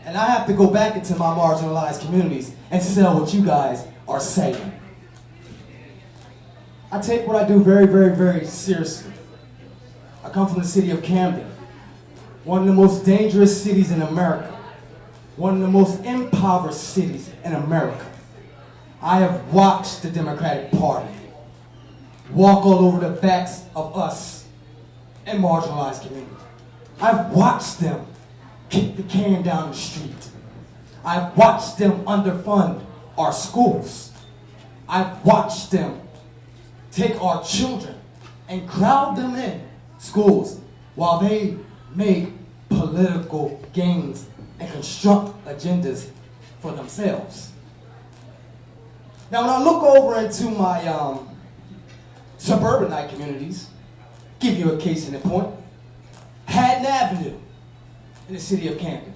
and I have to go back into my marginalized communities and sell what you guys are saying. I take what I do very, very, very seriously. I come from the city of Camden, one of the most dangerous cities in America, one of the most impoverished cities in America. I have watched the Democratic Party walk all over the backs of us in marginalized communities. I've watched them kick the can down the street. I've watched them underfund our schools. I've watched them take our children and crowd them in schools while they make political gains and construct agendas for themselves. Now when I look over into my suburbanite communities, give you a case in point, Haddon Avenue in the city of Camden.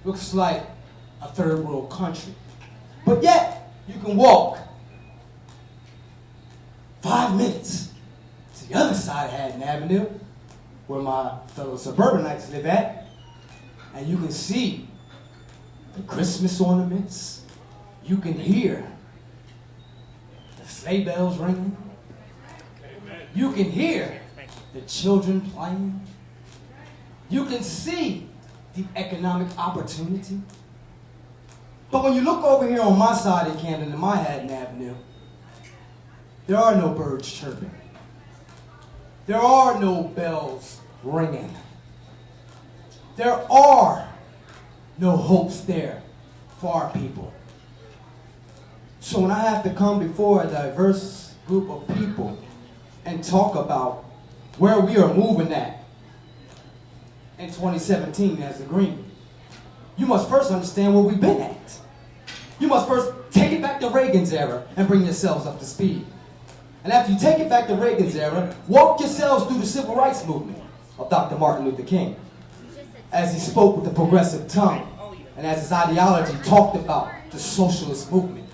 Looks like a third world country. But yet, you can walk 5 minutes to the other side of Haddon Avenue, where my fellow suburbanites live at, and you can see the Christmas ornaments. You can hear the sleigh bells ringing. You can hear the children playing. You can see the economic opportunity. But when you look over here on my side in Camden, in my Haddon Avenue, there are no birds chirping. There are no bells ringing. There are no hopes there for our people. So when I have to come before a diverse group of people and talk about where we are moving at in 2017 as a Green, you must first understand where we've been at. You must first take it back to Reagan's era and bring yourselves up to speed. And after you take it back to Reagan's era, walk yourselves through the civil rights movement of Dr. Martin Luther King, as he spoke with the progressive tongue and as his ideology talked about the socialist movement.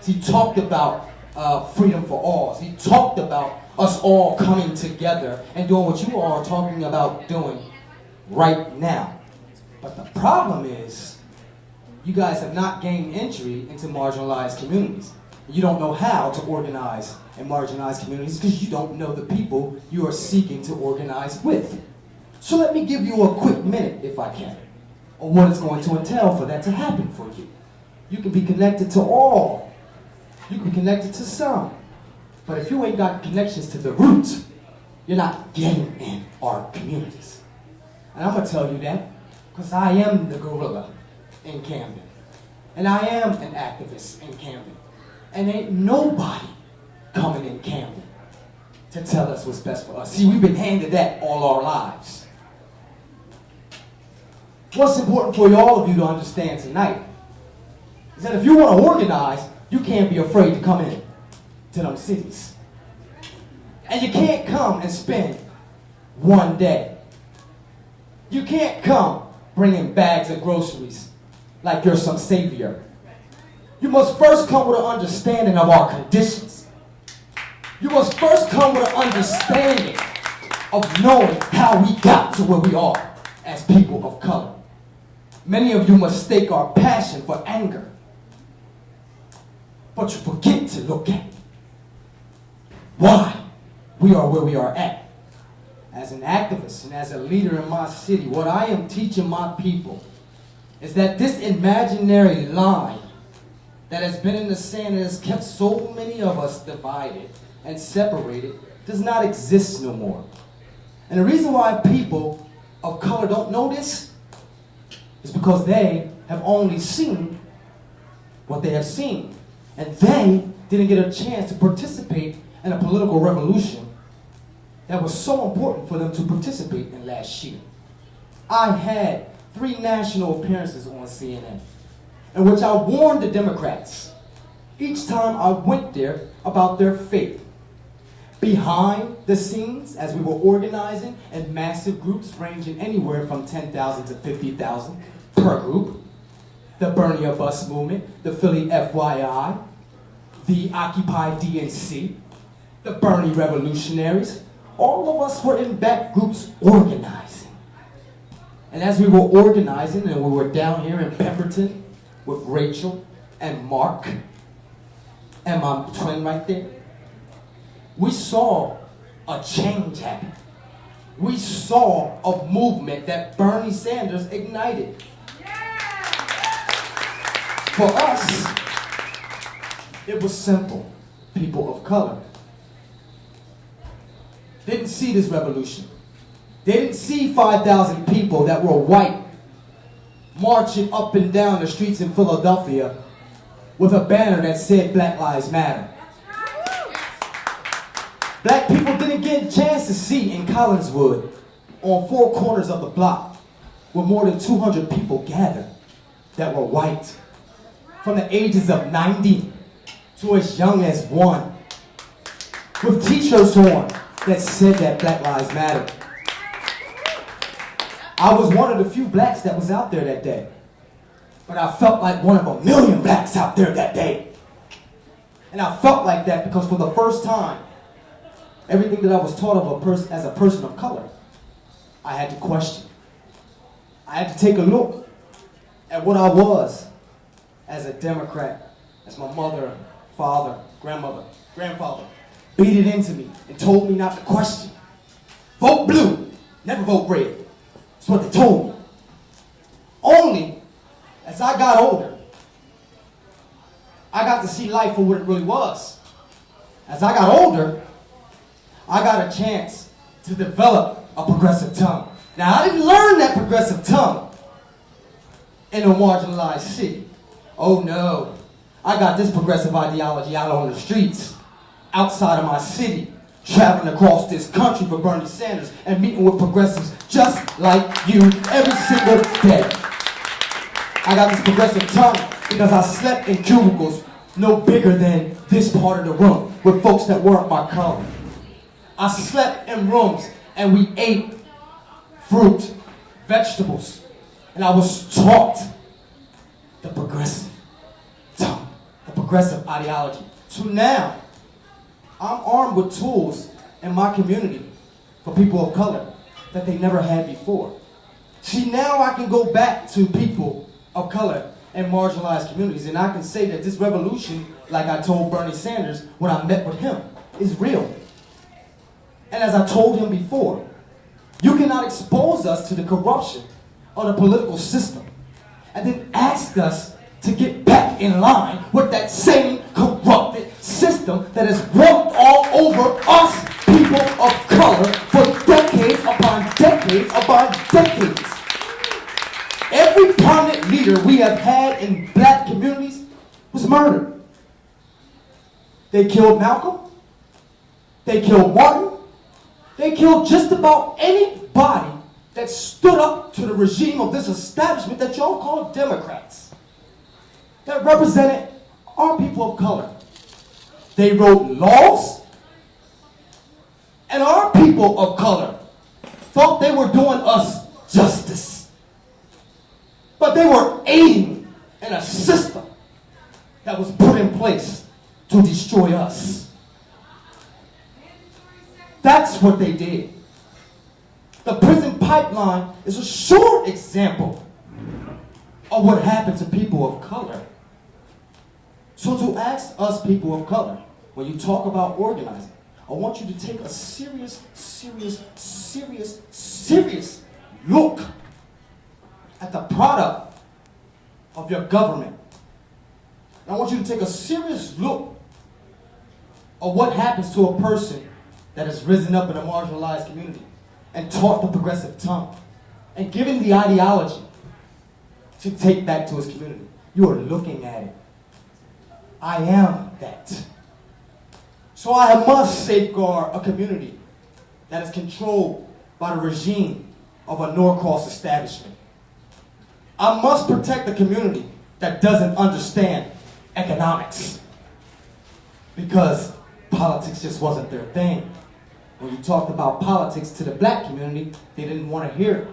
He talked about freedom for all. He talked about us all coming together and doing what you all are talking about doing right now. But the problem is, you guys have not gained entry into marginalized communities. You don't know how to organize in marginalized communities because you don't know the people you are seeking to organize with. So let me give you a quick minute, if I can, on what it's going to entail for that to happen for you. You can be connected to all. You can connect it to some. But if you ain't got connections to the roots, you're not getting in our communities. And I'm going to tell you that because I am the gorilla in Camden. And I am an activist in Camden. And ain't nobody coming in Camden to tell us what's best for us. See, we've been handed that all our lives. What's important for all of you to understand tonight is that if you want to organize, you can't be afraid to come in to them cities. And you can't come and spend one day You can't come bringing bags of groceries like you're some savior. You must first come with an understanding of our conditions. You must first come with an understanding of knowing how we got to where we are as people of color. Many of you mistake our passion for anger, but you forget to look at why we are where we are at. As an activist and as a leader in my city, what I am teaching my people is that this imaginary line that has been in the sand and has kept so many of us divided and separated does not exist no more. And the reason why people of color don't know this is because they have only seen what they have seen. And they didn't get a chance to participate in a political revolution that was so important for them to participate in last year. I had 3 national appearances on CNN in which I warned the Democrats each time I went there about their faith. Behind the scenes, as we were organizing in massive groups ranging anywhere from 10,000 to 50,000 per group, the Bernie or Bust movement, the Philly FYI, the Occupy DNC, the Bernie Revolutionaries, all of us were in back groups organizing. And as we were organizing and we were down here in Pemberton with Rachel and Mark and my twin right there, we saw a change happen. We saw a movement that Bernie Sanders ignited. For us, it was simple. People of color didn't see this revolution. They didn't see 5,000 people that were white marching up and down the streets in Philadelphia with a banner that said Black Lives Matter. Black people didn't get a chance to see in Collinswood on 4 corners of the block where more than 200 people gathered that were white from the ages of 90 to as young as 1 with t-shirts on that said that Black Lives Matter. I was one of the few blacks that was out there that day, but I felt like one of a million blacks out there that day. And I felt like that because for the first time, everything that I was taught of as a person of color, I had to question. I had to take a look at what I was as a Democrat, as my mother, father, grandmother, grandfather beat it into me and told me not to question. Vote blue, never vote red. That's what they told me. Only as I got older, I got to see life for what it really was. As I got older, I got a chance to develop a progressive tongue. Now, I didn't learn that progressive tongue in a marginalized city. Oh no, I got this progressive ideology out on the streets, outside of my city, traveling across this country for Bernie Sanders and meeting with progressives just like you every single day. I got this progressive tongue because I slept in cubicles no bigger than this part of the room with folks that weren't my color. I slept in rooms and we ate fruit, vegetables, and I was taught the progressive tongue, the progressive ideology. So now, I'm armed with tools in my community for people of color that they never had before. See, now I can go back to people of color and marginalized communities, and I can say that this revolution, like I told Bernie Sanders when I met with him, is real. And as I told him before, you cannot expose us to the corruption of the political system and then ask us to get back in line with that same corrupted system that has walked all over us, people of color, for decades upon decades upon decades. Every prominent leader we have had in black communities was murdered. They killed Malcolm. They killed Martin. They killed just about anybody that stood up to the regime of this establishment that y'all call Democrats, that represented our people of color. They wrote laws, and our people of color thought they were doing us justice. But they were aiding in a system that was put in place to destroy us. That's what they did. The prison pipeline is a short example of what happened to people of color. So to ask us people of color, when you talk about organizing, I want you to take a serious look at the product of your government. And I want you to take a serious look at what happens to a person that has risen up in a marginalized community and taught the progressive tongue and given the ideology to take back to his community. You are looking at it. I am that. So I must safeguard a community that is controlled by the regime of a Norcross establishment. I must protect a community that doesn't understand economics, because politics just wasn't their thing. When you talked about politics to the black community, they didn't want to hear it,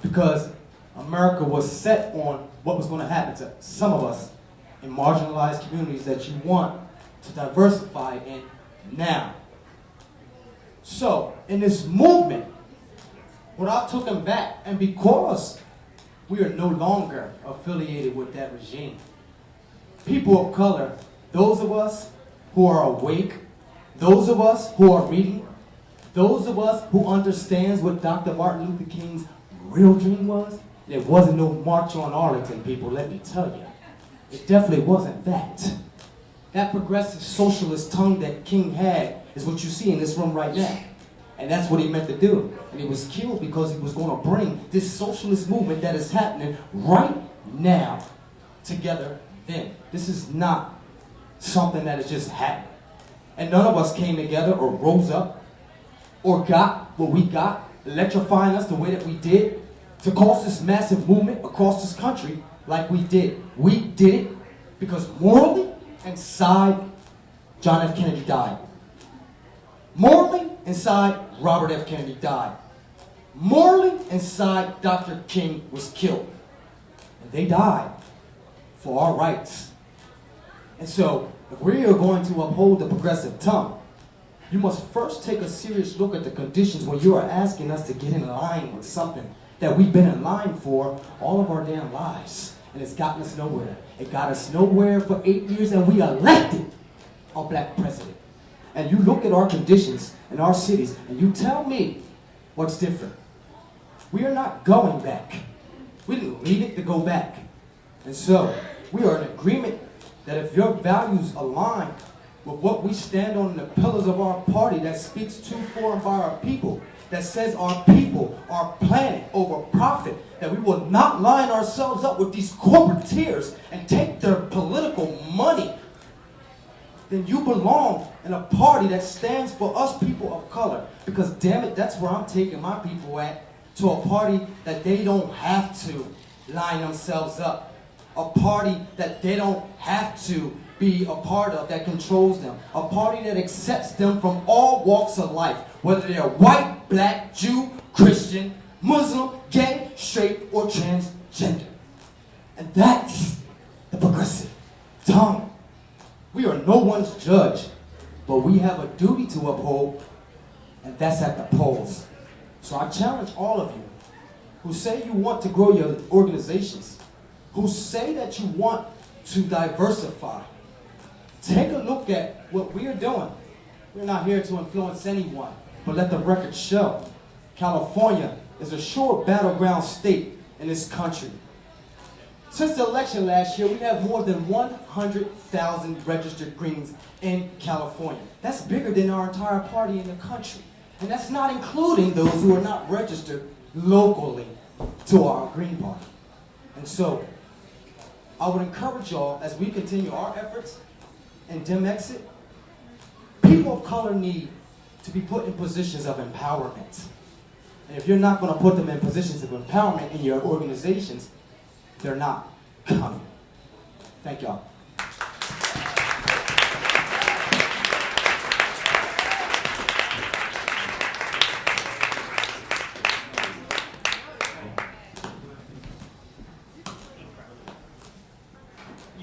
because America was set on what was going to happen to some of us in marginalized communities that you want to diversify in now. So, in this movement, what I've taken back, and because we are no longer affiliated with that regime, people of color, those of us who are awake, those of us who are reading, those of us who understands what Dr. Martin Luther King's real dream was, there wasn't no March on Arlington, people, let me tell you. It definitely wasn't that. That progressive socialist tongue that King had is what you see in this room right now. And that's what he meant to do. And he was killed because he was going to bring this socialist movement that is happening right now together then. This is not something that is just happening. And none of us came together or rose up or got what we got, electrifying us the way that we did to cause this massive movement across this country like we did. We did it because morally inside John F. Kennedy died. Morally inside Robert F. Kennedy died. Morally inside Dr. King was killed. And they died for our rights. And so, if we are going to uphold the progressive tongue, you must first take a serious look at the conditions when you are asking us to get in line with something that we've been in line for all of our damn lives. And it's gotten us nowhere. It got us nowhere for 8 years, and we elected a black president. And you look at our conditions in our cities, and you tell me what's different. We are not going back. We didn't leave it to go back. And so, we are in agreement that if your values align with what we stand on in the pillars of our party that speaks to, for, and by our people, that says our people, our planet over profit, that we will not line ourselves up with these corporateers and take their political money, then you belong in a party that stands for us people of color. Because damn it, that's where I'm taking my people at, to a party that they don't have to line themselves up. A party that they don't have to be a part of, that controls them. A party that accepts them from all walks of life, whether they're white, black, Jew, Christian, Muslim, gay, straight, or transgender. And that's the progressive tongue. We are no one's judge, but we have a duty to uphold, and that's at the polls. So I challenge all of you who say you want to grow your organizations, who say that you want to diversify. Take a look at what we are doing. We're not here to influence anyone, but let the record show. California is a sure battleground state in this country. Since the election last year, we have more than 100,000 registered Greens in California. That's bigger than our entire party in the country. And that's not including those who are not registered locally to our Green Party. And so, I would encourage y'all, as we continue our efforts in Dem Exit, people of color need to be put in positions of empowerment. And if you're not going to put them in positions of empowerment in your organizations, they're not coming. Thank y'all.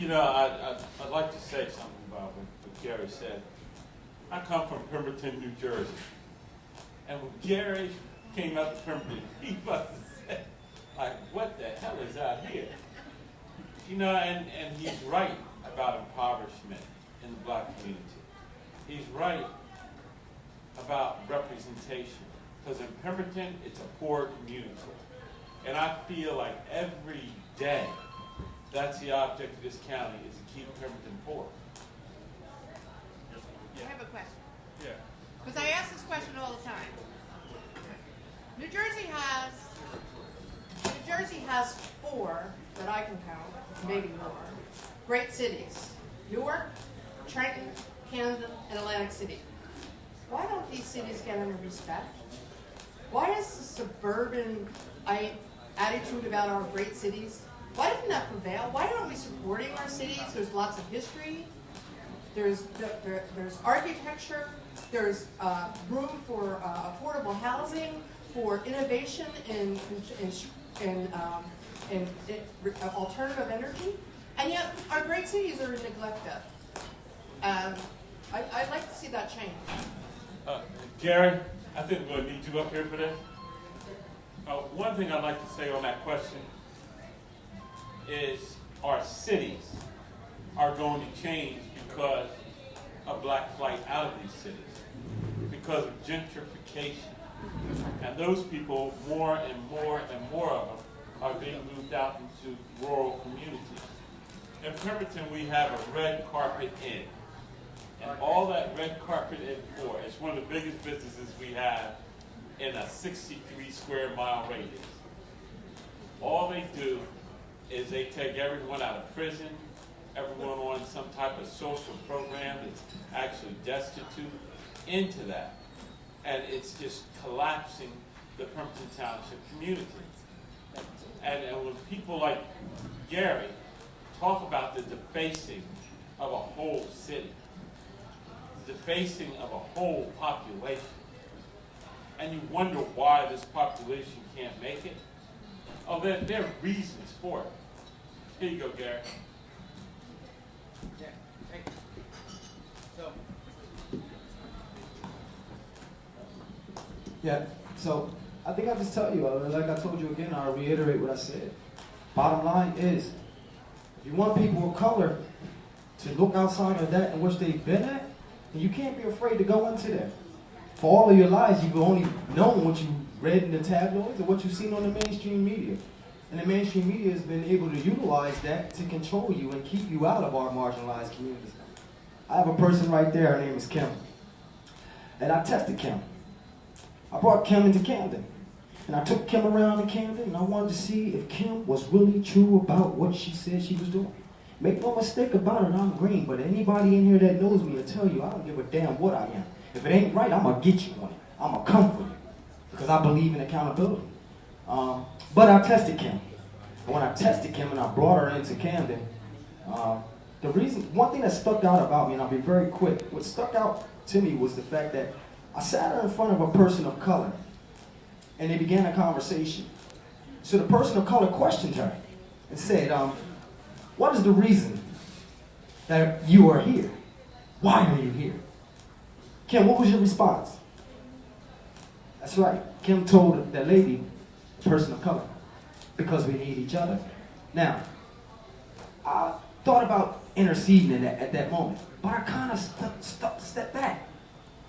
You know, I'd like to say something about what Gary said. I come from Pemberton, New Jersey. And when Gary came up to Pemberton, he must have said, like, what the hell is out here? You know, and he's right about impoverishment in the black community. He's right about representation. Because in Pemberton, it's a poor community. And I feel like every day, that's the object of this county, is to keep Pemberton poor. I have a question. Yeah. Because I ask this question all the time. New Jersey has 4 that I can count, maybe more, great cities. Newark, Trenton, Camden, and Atlantic City. Why don't these cities get any respect? Why is the suburban attitude about our great cities, why doesn't that prevail? Why aren't we supporting our cities? There's lots of history. There's architecture. There's room for affordable housing, for innovation in alternative energy. And yet our great cities are neglected. I'd like to see that change. Gary, I think we're going to need you up here for this. One thing I'd like to say on that question is our cities are going to change because of black flight out of these cities, because of gentrification. And those people, more and more and more of them, are being moved out into rural communities. In Pemberton, we have a red carpet inn. And all that red carpet inn for is one of the biggest businesses we have in a 63 square mile radius. All they do is they take everyone out of prison, everyone on some type of social program that's actually destitute, into that. And it's just collapsing the Pemberton Township community. And when people like Gary talk about the defacing of a whole city, the defacing of a whole population, and you wonder why this population can't make it, there are reasons for it. Here you go, Gary. Yeah, thank you. So, Yeah, so I think I'll just tell you, like I told you again, I'll reiterate what I said. Bottom line is, if you want people of color to look outside of that in which they've been at, then you can't be afraid to go into there. For all of your lives, you've only known what you read in the tabloids or what you've seen on the mainstream media. And the mainstream media has been able to utilize that to control you and keep you out of our marginalized communities. I have a person right there, her name is Kim. And I tested Kim. I brought Kim into Camden. And I took Kim around in Camden and I wanted to see if Kim was really true about what she said she was doing. Make no mistake about it, I'm green, but anybody in here that knows me will tell you I don't give a damn what I am. If it ain't right, I'm going to get you on it. I'm going to come for you. Because I believe in accountability. But I tested Kim. And when I tested Kim and I brought her into Camden, one thing that stuck out about me, and I'll be very quick, what stuck out to me was the fact that I sat her in front of a person of color, and they began a conversation. So the person of color questioned her and said, what is the reason that you are here? Why are you here? Kim, what was your response? That's right. Kim told that lady, person of color, because we need each other. Now, I thought about interceding at that moment, but I kind of stepped back.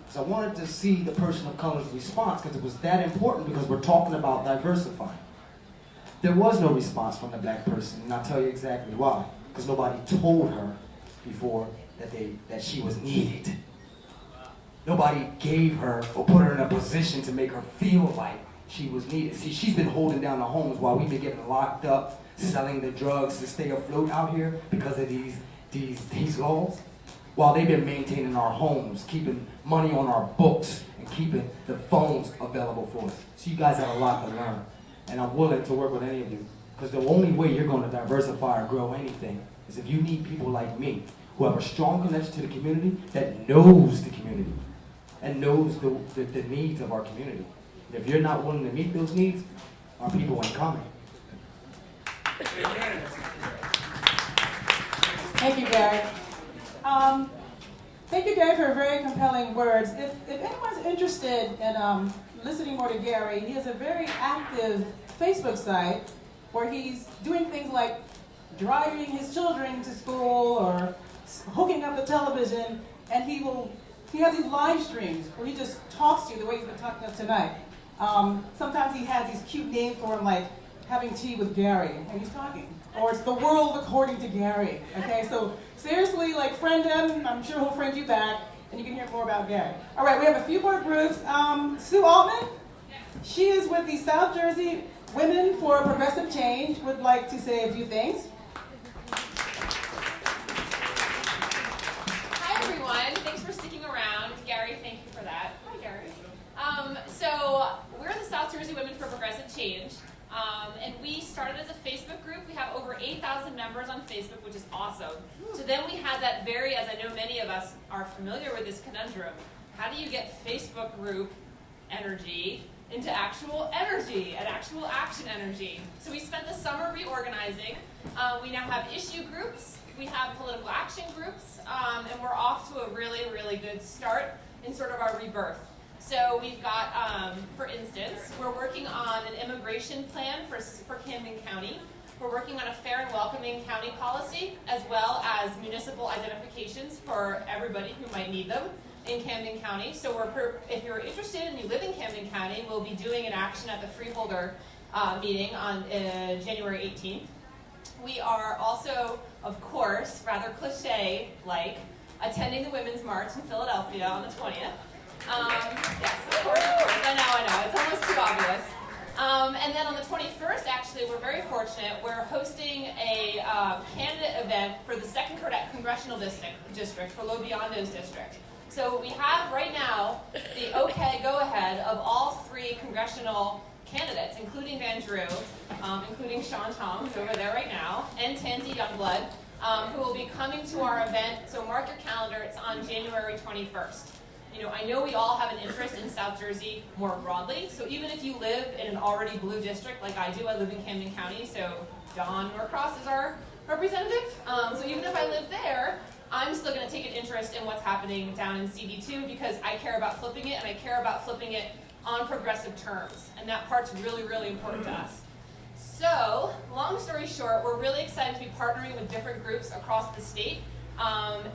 Because I wanted to see the person of color's response, because it was that important, because we're talking about diversifying. There was no response from the black person, and I'll tell you exactly why. Because nobody told her before that she was needed. Nobody gave her or put her in a position to make her feel like she was needed. See, she's been holding down the homes while we've been getting locked up, selling the drugs to stay afloat out here because of these laws. While they've been maintaining our homes, keeping money on our books, and keeping the phones available for us. So you guys have a lot to learn. And I'm willing to work with any of you. Because the only way you're going to diversify or grow anything is if you need people like me who have a strong connection to the community, that knows the community and knows the needs of our community. If you're not willing to meet those needs, our people ain't coming. Thank you, Gary. Thank you, Gary, for very compelling words. If anyone's interested in listening more to Gary, he has a very active Facebook site where he's doing things like driving his children to school or hooking up the television, and he has these live streams where he just talks to you the way he's been talking to us tonight. Sometimes he has these cute names for him, like having tea with Gary, and he's talking. Or it's the world according to Gary. Okay, so seriously, like, friend him. I'm sure he'll friend you back, and you can hear more about Gary. All right, we have a few more groups. Sue Altman, she is with the South Jersey Women for Progressive Change. Would like to say a few things. Hi, everyone. Thanks for sticking around. Gary, thank you for that. Hi, Gary. So we're the South Jersey Women for Progressive Change. And we started as a Facebook group. We have over 8,000 members on Facebook, which is awesome. So then we had that as I know many of us are familiar with this conundrum, how do you get Facebook group energy into actual energy and actual action energy? So we spent the summer reorganizing. We now have issue groups. We have political action groups. And we're off to a really, really good start in sort of our rebirth. So we've got, for instance, we're working on an immigration plan for Camden County. We're working on a fair and welcoming county policy, as well as municipal identifications for everybody who might need them in Camden County. So if you're interested and you live in Camden County, we'll be doing an action at the Freeholder meeting on January 18th. We are also, of course, rather cliche-like, attending the Women's March in Philadelphia on the 20th. Yes, of course. I know. It's almost too obvious. And then on the 21st, actually, we're very fortunate. We're hosting a candidate event for the 2nd Congressional District, for Lobiondo's district. So we have right now the go-ahead of all 3 congressional candidates, including Van Drew, including Sean Tom, who's over there right now, and Tansy Youngblood, who will be coming to our event. So mark your calendar. It's on January 21st. You know, I know we all have an interest in South Jersey more broadly, so even if you live in an already blue district like I do, I live in Camden County, so Don Norcross is our representative. So even if I live there, I'm still going to take an interest in what's happening down in CD2 because I care about flipping it, and I care about flipping it on progressive terms, and that part's really, really important to us. So, long story short, we're really excited to be partnering with different groups across the state.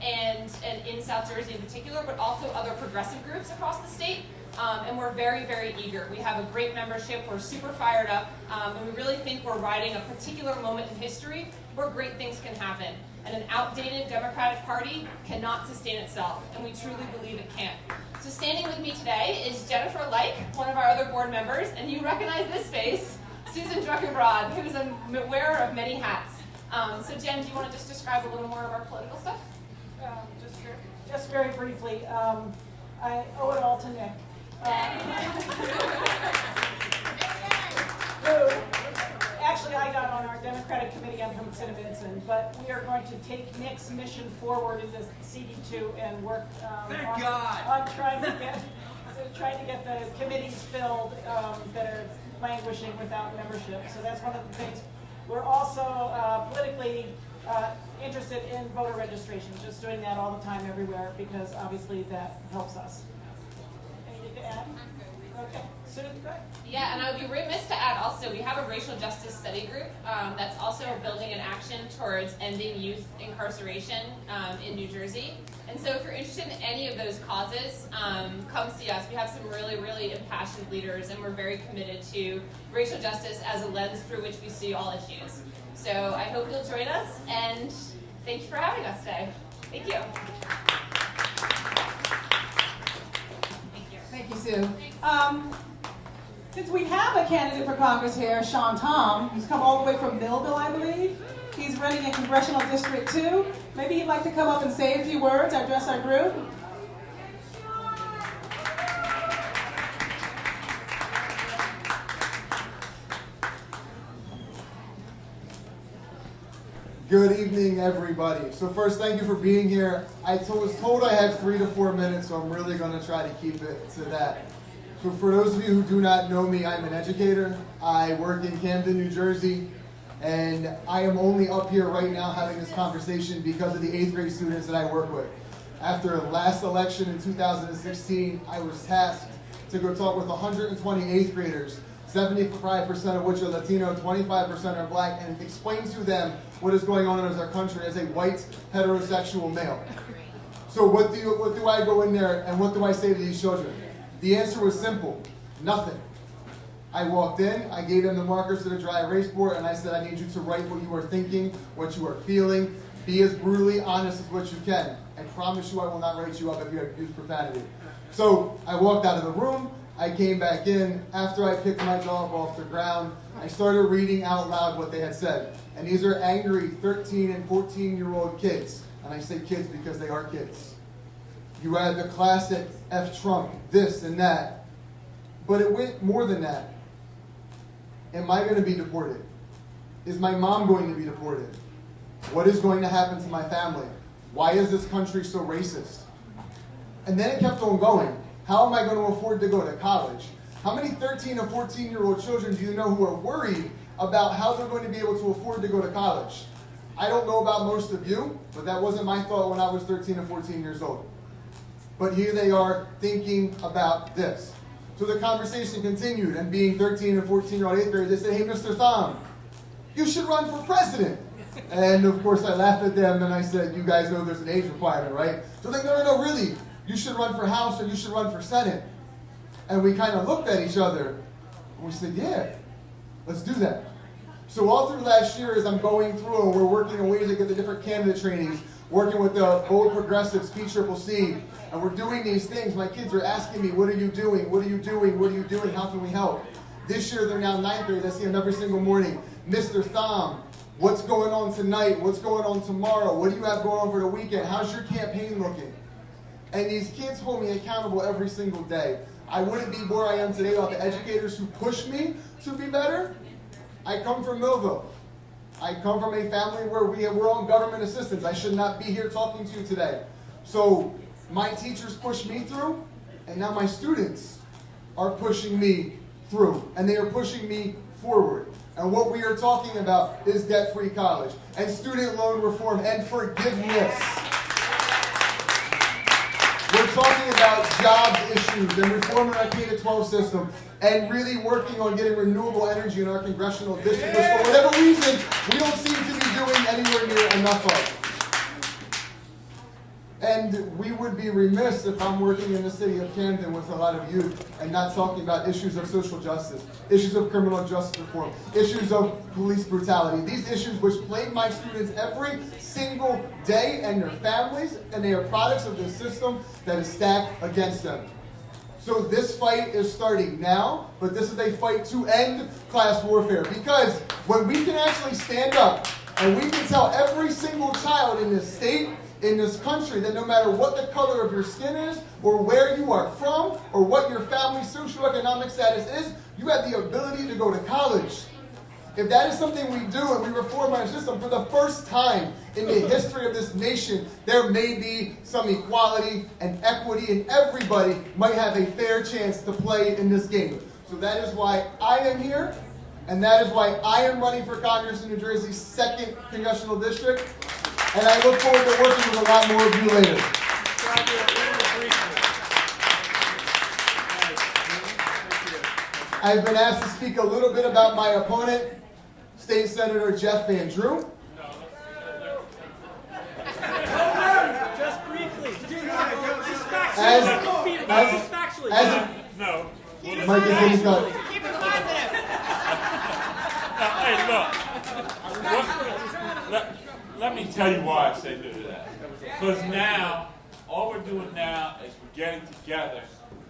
And in South Jersey in particular, but also other progressive groups across the state. And we're very, very eager. We have a great membership. We're super fired up. And we really think we're riding a particular moment in history where great things can happen. And an outdated Democratic Party cannot sustain itself. And we truly believe it can. So standing with me today is Jennifer Like, one of our other board members. And you recognize this face, Susan Druckenbrod, who's a wearer of many hats. So Jen, do you want to just describe a little more of our political stuff? Just very briefly, I owe it all to Nick. Actually, I got on our Democratic Committee. I'm from St. Vincent, but we are going to take Nick's mission forward in this CD2 and work on trying to get the committees filled that are languishing without membership. So that's one of the things. We're also politically interested in voter registration, just doing that all the time everywhere because obviously that helps us. Anything to add? Okay, Susan, go ahead. Yeah, and I would be remiss to add also, we have a racial justice study group that's also building an action towards ending youth incarceration in New Jersey. And so if you're interested in any of those causes, come see us. We have some really, really impassioned leaders, and we're very committed to racial justice as a lens through which we see all issues. So I hope you'll join us, and thank you for having us today. Thank you. Thank you, Sue. Since we have a candidate for Congress here, Sean Tom, who's come all the way from Millville, I believe. He's running in Congressional District 2. Maybe he'd like to come up and say a few words, address our group. Good evening, everybody. So first, thank you for being here. I was told I have 3 to 4 minutes, so I'm really going to try to keep it to that. So for those of you who do not know me, I'm an educator. I work in Camden, New Jersey. And I am only up here right now having this conversation because of the 8th grade students that I work with. After last election in 2016, I was tasked to go talk with 120 8th graders, 75% of which are Latino, 25% are black, and explain to them what is going on in our country as a white heterosexual male. So what do I go in there and what do I say to these children? The answer was simple, nothing. I walked in, I gave them the markers to the dry erase board, and I said, I need you to write what you are thinking, what you are feeling, be as brutally honest as what you can. I promise you I will not write you up if you have used profanity. So I walked out of the room, I came back in. After I picked my jaw up off the ground, I started reading out loud what they had said. And these are angry 13 and 14-year-old kids. And I say kids because they are kids. You had the classic F Trump, this and that. But it went more than that. Am I going to be deported? Is my mom going to be deported? What is going to happen to my family? Why is this country so racist? And then it kept on going. How am I going to afford to go to college? How many 13 or 14-year-old children do you know who are worried about how they're going to be able to afford to go to college? I don't know about most of you, but that wasn't my thought when I was 13 or 14 years old. But here they are thinking about this. So the conversation continued, and being 13 and 14-year-old 8th graders, they said, hey, Mr. Thom, you should run for president. And of course I laughed at them and I said, you guys know there's an age requirement, right? So they're like, no, really, you should run for House or you should run for Senate. And we kind of looked at each other and we said, yeah, let's do that. So all through last year as I'm going through and we're working on ways to get the different candidate trainings, working with the Bold Progressives, PCCC, and we're doing these things. My kids are asking me, what are you doing? What are you doing? What are you doing? How can we help? This year, they're now 9th grade. I see them every single morning. Mr. Thom, what's going on tonight? What's going on tomorrow? What do you have going on for the weekend? How's your campaign looking? And these kids hold me accountable every single day. I wouldn't be where I am today without the educators who push me to be better. I come from Millville. I come from a family where we're on government assistance. I should not be here talking to you today. So my teachers pushed me through, and now my students are pushing me through, and they are pushing me forward. And what we are talking about is debt-free college, and student loan reform, and forgiveness. We're talking about jobs issues, and reforming our K-12 system, and really working on getting renewable energy in our congressional district, which for whatever reason, we don't seem to be doing anywhere near enough of. And we would be remiss if I'm working in the city of Camden with a lot of youth and not talking about issues of social justice, issues of criminal justice reform, issues of police brutality. These issues which plague my students every single day and their families, and they are products of the system that is stacked against them. So this fight is starting now, but this is a fight to end class warfare. Because when we can actually stand up and we can tell every single child in this state, in this country, that no matter what the color of your skin is, or where you are from, or what your family's socioeconomic status is, you have the ability to go to college. If that is something we do and we reform our system, for the first time in the history of this nation, there may be some equality and equity, and everybody might have a fair chance to play in this game. So that is why I am here, and that is why I am running for Congress in New Jersey's 2nd Congressional District. And I look forward to working with a lot more of you later. I've been asked to speak a little bit about my opponent, State Senator Jeff Van Drew. Just briefly. No. Mike is getting cut. Keep it positive. Hey, look. Let me tell you why I say no to that. Because now, all we're doing now is we're getting together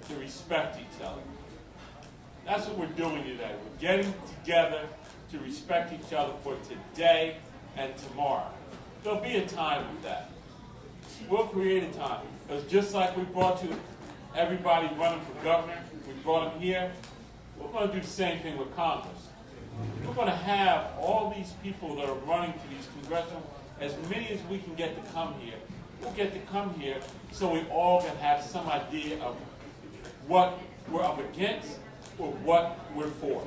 to respect each other. That's what we're doing today. We're getting together to respect each other for today and tomorrow. There'll be a time with that. We'll create a time. Because just like we brought to everybody running for governor, we brought them here, we're going to do the same thing with Congress. We're going to have all these people that are running to these congressional, as many as we can get to come here. We'll get to come here so we all can have some idea of what we're up against or what we're for.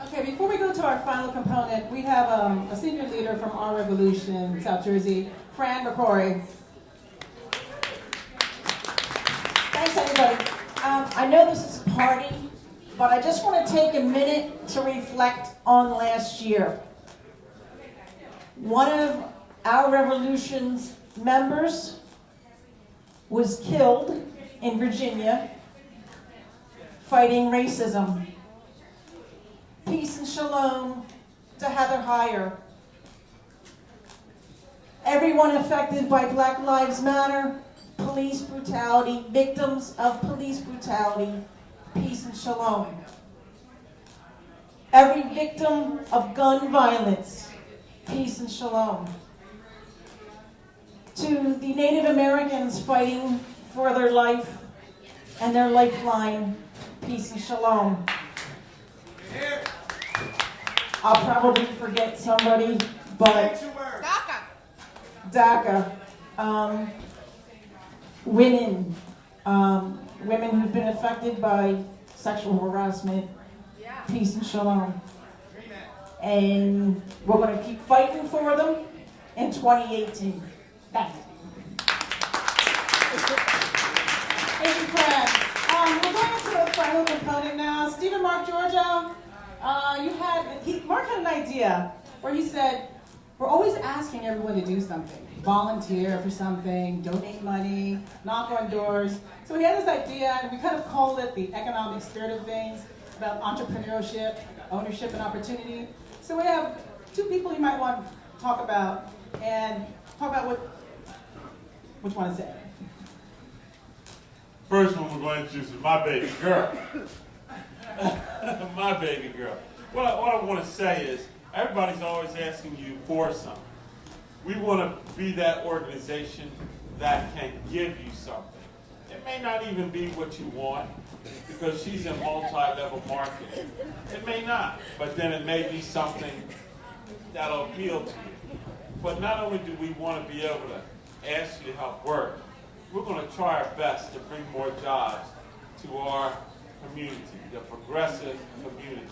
Okay, before we go to our final component, we have a senior leader from Our Revolution, South Jersey, Fran McCrory. Thanks, everybody. I know this is a party, but I just want to take a minute to reflect on last year. One of Our Revolution's members was killed in Virginia fighting racism. Peace and shalom to Heather Heyer. Everyone affected by Black Lives Matter, police brutality, victims of police brutality, peace and shalom. Every victim of gun violence, peace and shalom. To the Native Americans fighting for their life and their lifeline, peace and shalom. I'll probably forget somebody, but DACA. Women who've been affected by sexual harassment, peace and shalom. And we're going to keep fighting for them in 2018. Thanks. Thank you, Fran. We're going into the final component now. Stephen Mark Giorgio, Mark had an idea where he said, we're always asking everyone to do something. Volunteer for something, donate money, knock on doors. So we had this idea, and we kind of called it the economic spirit of things, about entrepreneurship, ownership, and opportunity. So we have two people you might want to talk about, and talk about which one is it? First one we're going to choose is my baby girl. My baby girl. What I want to say is, everybody's always asking you for something. We want to be that organization that can give you something. It may not even be what you want, because she's in multi-level marketing. It may not, but then it may be something that'll appeal to you. But not only do we want to be able to ask you to help work, we're going to try our best to bring more jobs to our community, the progressive community.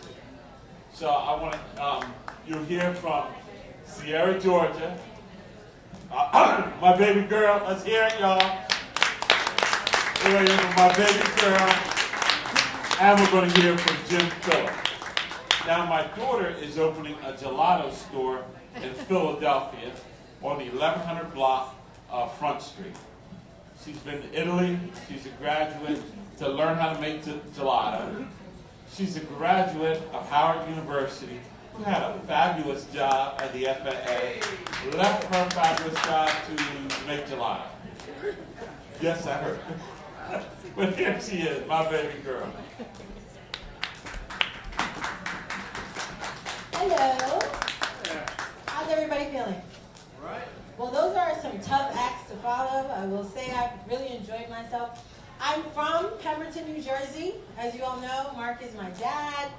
So I want to, you'll hear from Sierra, Georgia. My baby girl, let's hear it, y'all. We're going to hear from my baby girl. And we're going to hear from Jim Phillips. Now, my daughter is opening a gelato store in Philadelphia on the 1100 block of Front Street. She's been to Italy. She's a graduate to learn how to make gelato. She's a graduate of Howard University who had a fabulous job at the FAA, left her fabulous job to make gelato. Yes, I heard. But here she is, my baby girl. Hello. How's everybody feeling? Right. Well, those are some tough acts to follow. I will say I've really enjoyed myself. I'm from Pemberton, New Jersey. As you all know, Mark is my dad.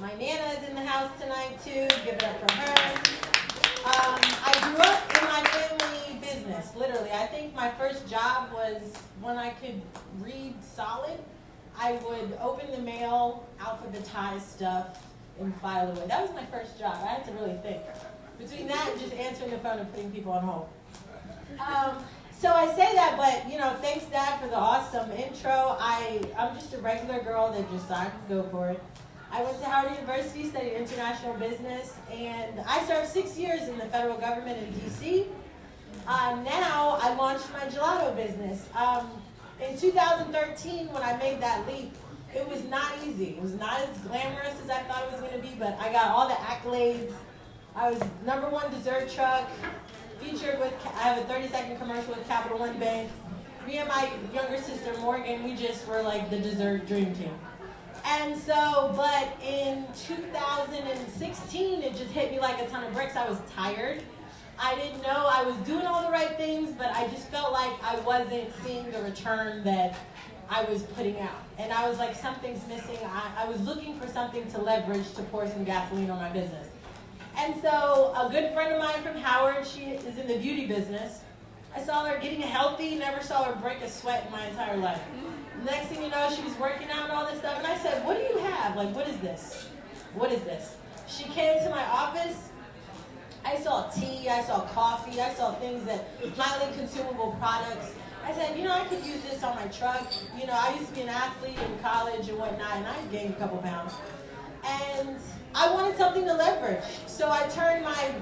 My Nana is in the house tonight, too. Give it up for her. I grew up in my family business, literally. I think my first job was when I could read solid. I would open the mail, alphabetize stuff, and file away. That was my first job. I had to really think. Between that and just answering the phone and putting people on hold. So I say that, but, you know, thanks, Dad, for the awesome intro. I'm just a regular girl that just decided to go for it. I went to Howard University, studied international business, and I served 6 years in the federal government in D.C. Now I launched my gelato business. In 2013, when I made that leap, it was not easy. It was not as glamorous as I thought it was going to be, but I got all the accolades. I was #1 dessert truck, featured with, I have a 30-second commercial with Capital One Bank. Me and my younger sister, Morgan, we just were like the dessert dream team. And so, but in 2016, it just hit me like a ton of bricks. I was tired. I didn't know I was doing all the right things, but I just felt like I wasn't seeing the return that I was putting out. And I was like, something's missing. I was looking for something to leverage to pour some gasoline on my business. And so a good friend of mine from Howard, she is in the beauty business. I saw her getting healthy, never saw her break a sweat in my entire life. Next thing you know, she was working out and all this stuff. And I said, what do you have? Like, what is this? what is this? She came to my office. I saw tea, I saw coffee, I saw things that, highly consumable products. I said, you know, I could use this on my truck. You know, I used to be an athlete in college and whatnot, and I gained a couple pounds. And I wanted something to leverage. So I turned my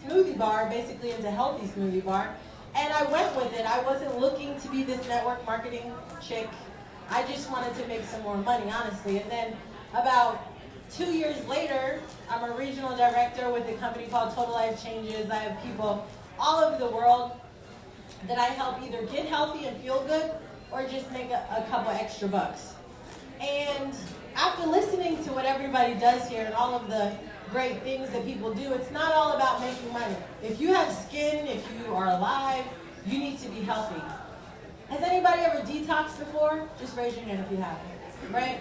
smoothie bar basically into healthy smoothie bar. And I went with it. I wasn't looking to be this network marketing chick. I just wanted to make some more money, honestly. And then about 2 years later, I'm a regional director with a company called Total Life Changes. I have people all over the world that I help either get healthy and feel good or just make a couple extra bucks. And after listening to what everybody does here and all of the great things that people do, it's not all about making money. If you have skin, if you are alive, you need to be healthy. Has anybody ever detoxed before? Just raise your hand if you have, right?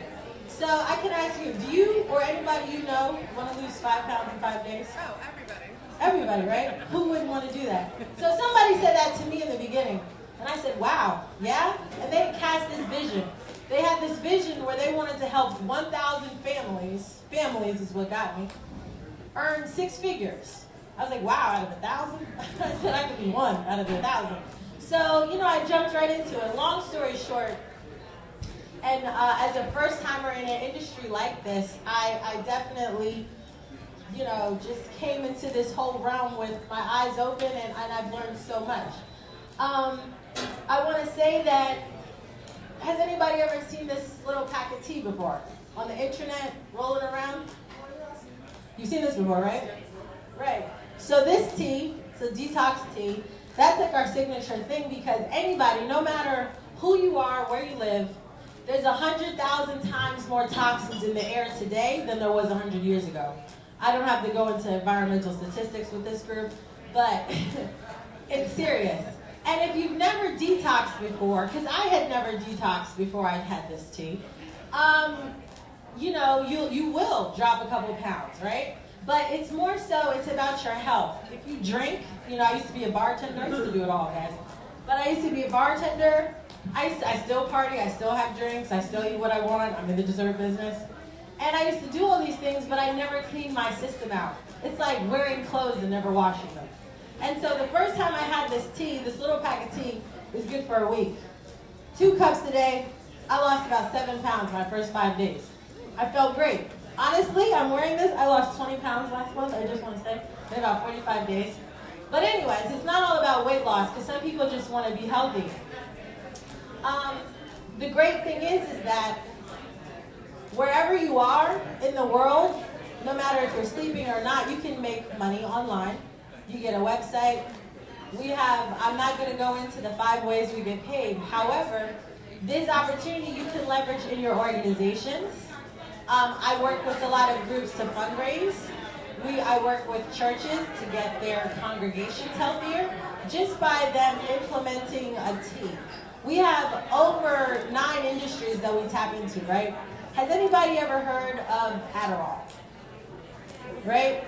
So I can ask you, do you or anybody you know want to lose 5 pounds in 5 days? Oh, everybody. Everybody, right? Who wouldn't want to do that? So somebody said that to me in the beginning. And I said, wow, yeah? And they cast this vision. They had this vision where they wanted to help 1,000 families is what got me, earn 6 figures. I was like, wow, out of 1,000? I said I could be 1 out of 1,000. So, you know, I jumped right into it. Long story short, and as a first-timer in an industry like this, I definitely, you know, just came into this whole realm with my eyes open, and I've learned so much. I want to say that, has anybody ever seen this little pack of tea before? On the internet, rolling around? You've seen this before, right? Right. So this tea, it's a detox tea, that's like our signature thing because anybody, no matter who you are, where you live, there's 100,000 times more toxins in the air today than there was 100 years ago. I don't have to go into environmental statistics with this group, but it's serious. And if you've never detoxed before, because I had never detoxed before I had this tea, you know, you will drop a couple pounds, right? But it's more so, it's about your health. If you drink, you know, I used to be a bartender. I used to do it all, guys. But I used to be a bartender. I still party. I still have drinks. I still eat what I want. I'm in the dessert business. And I used to do all these things, but I never cleaned my system out. It's like wearing clothes and never washing them. And so the first time I had this tea, this little pack of tea, was good for a week. 2 cups a day. I lost about 7 pounds my first 5 days. I felt great. Honestly, I'm wearing this. I lost 20 pounds last month, I just want to say, in about 45 days. But anyways, it's not all about weight loss, because some people just want to be healthy. The great thing is that wherever you are in the world, no matter if you're sleeping or not, you can make money online. You get a website. I'm not going to go into the 5 ways we get paid. However, this opportunity you can leverage in your organizations. I work with a lot of groups to fundraise. I work with churches to get their congregations healthier just by them implementing a tea. We have over 9 industries that we tap into, right? Has anybody ever heard of Adderall? Right?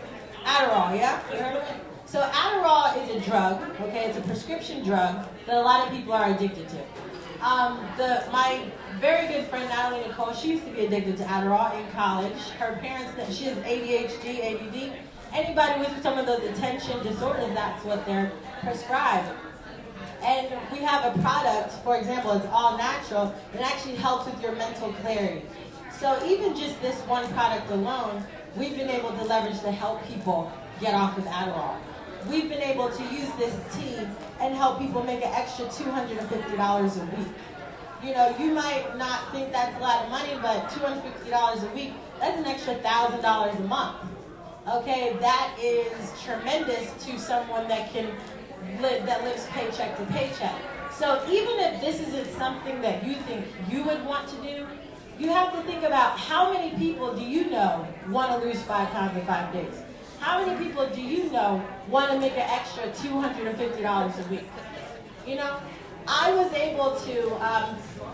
Adderall, yeah? You heard of it? So Adderall is a drug, okay? It's a prescription drug that a lot of people are addicted to. My very good friend Natalie Nicole, she used to be addicted to Adderall in college. Her parents, she has ADHD, ADD. Anybody with some of those attention disorders, that's what they're prescribed. And we have a product, for example, it's all natural. It actually helps with your mental clarity. So even just this one product alone, we've been able to leverage to help people get off of Adderall. We've been able to use this tea and help people make an extra $250 a week. You know, you might not think that's a lot of money, but $250 a week, that's an extra $1,000 a month. Okay, that is tremendous to someone that lives paycheck to paycheck. So even if this isn't something that you think you would want to do, you have to think about how many people do you know want to lose 5 pounds in 5 days? How many people do you know want to make an extra $250 a week? You know, I was able to,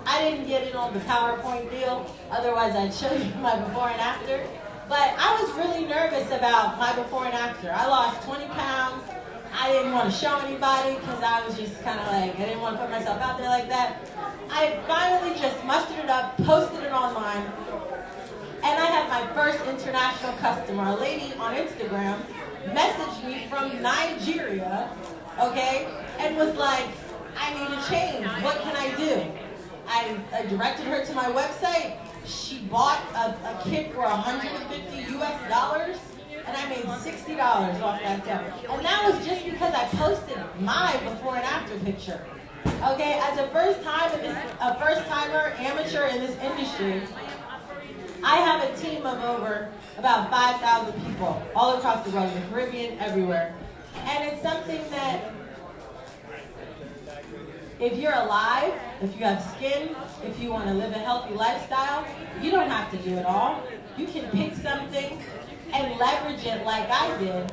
I didn't get in on the PowerPoint deal, otherwise I'd show you my before and after. But I was really nervous about my before and after. I lost 20 pounds. I didn't want to show anybody because I was just kind of like, I didn't want to put myself out there like that. I finally just mustered it up, posted it online, And I had my first international customer, a lady on Instagram, messaged me from Nigeria, okay, and was like, I need a change. What can I do? I directed her to my website. She bought a kit for $150 US, and I made $60 off that sale. And that was just because I posted my before and after picture. Okay, as a first-timer amateur in this industry, I have a team of over about 5,000 people all across the world, in the Caribbean, everywhere. And it's something that, if you're alive, if you have skin, if you want to live a healthy lifestyle, you don't have to do it all. You can pick something and leverage it like I did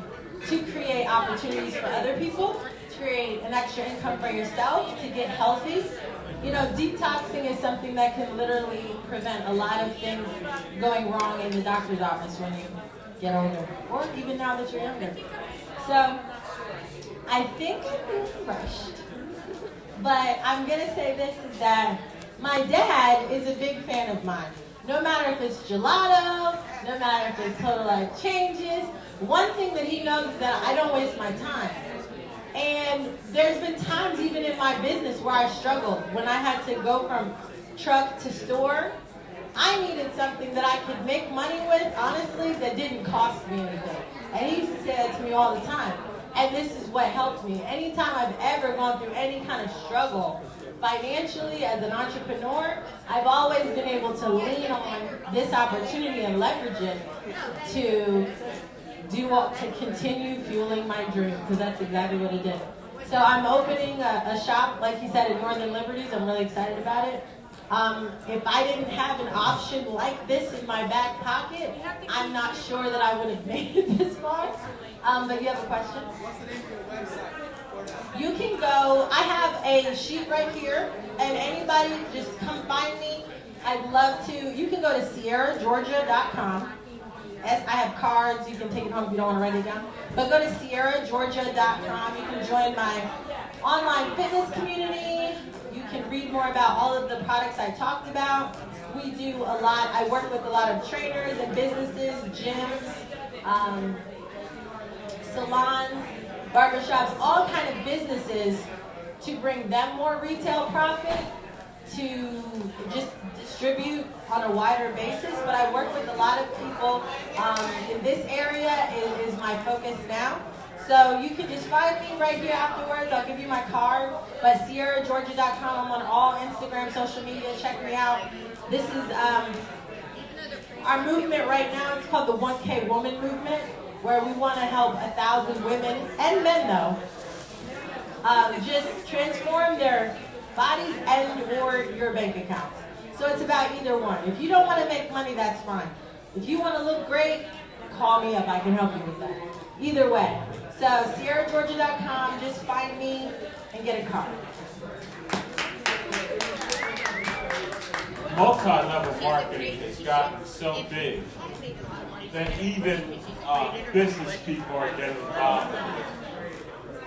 to create opportunities for other people, to create an extra income for yourself, to get healthy. You know, detoxing is something that can literally prevent a lot of things going wrong in the doctor's office when you get older, or even now that you're younger. So, I think I'm being rushed. But I'm going to say this, is that my dad is a big fan of mine. No matter if it's gelato, no matter if it's Total Life Changes, one thing that he knows is that I don't waste my time. And there's been times even in my business where I struggled. When I had to go from truck to store, I needed something that I could make money with, honestly, that didn't cost me anything. And he used to say that to me all the time. And this is what helped me. Anytime I've ever gone through any kind of struggle, financially, as an entrepreneur, I've always been able to lean on this opportunity and leverage it to continue fueling my dream, because that's exactly what it did. So I'm opening a shop, like he said, in Northern Liberties. I'm really excited about it. If I didn't have an option like this in my back pocket, I'm not sure that I would have made it this far. But you have a question? What's the name of your website? You can go, I have a sheet right here, and anybody just come find me. I'd love to. You can go to SierraGeorgia.com. I have cards. You can take it home if you don't want to write it down. But go to SierraGeorgia.com. You can join my online fitness community. You can read more about all of the products I talked about. We do a lot. I work with a lot of trainers and businesses, gyms, salons, barbershops, all kind of businesses to bring them more retail profit, to just distribute on a wider basis. But I work with a lot of people in this area is my focus now. So you can just find me right here afterwards. I'll give you my card. But SierraGeorgia.com, I'm on all Instagram, social media. Check me out. This is our movement right now. It's called the 1K Woman Movement, where we want to help 1,000 women and men, though, just transform their bodies and or your bank accounts. So it's about either one. If you don't want to make money, that's fine. If you want to look great, call me up. I can help you with that. Either way. So SierraGeorgia.com, just find me and get a card. Multi-level marketing has gotten so big that even business people are getting involved in it.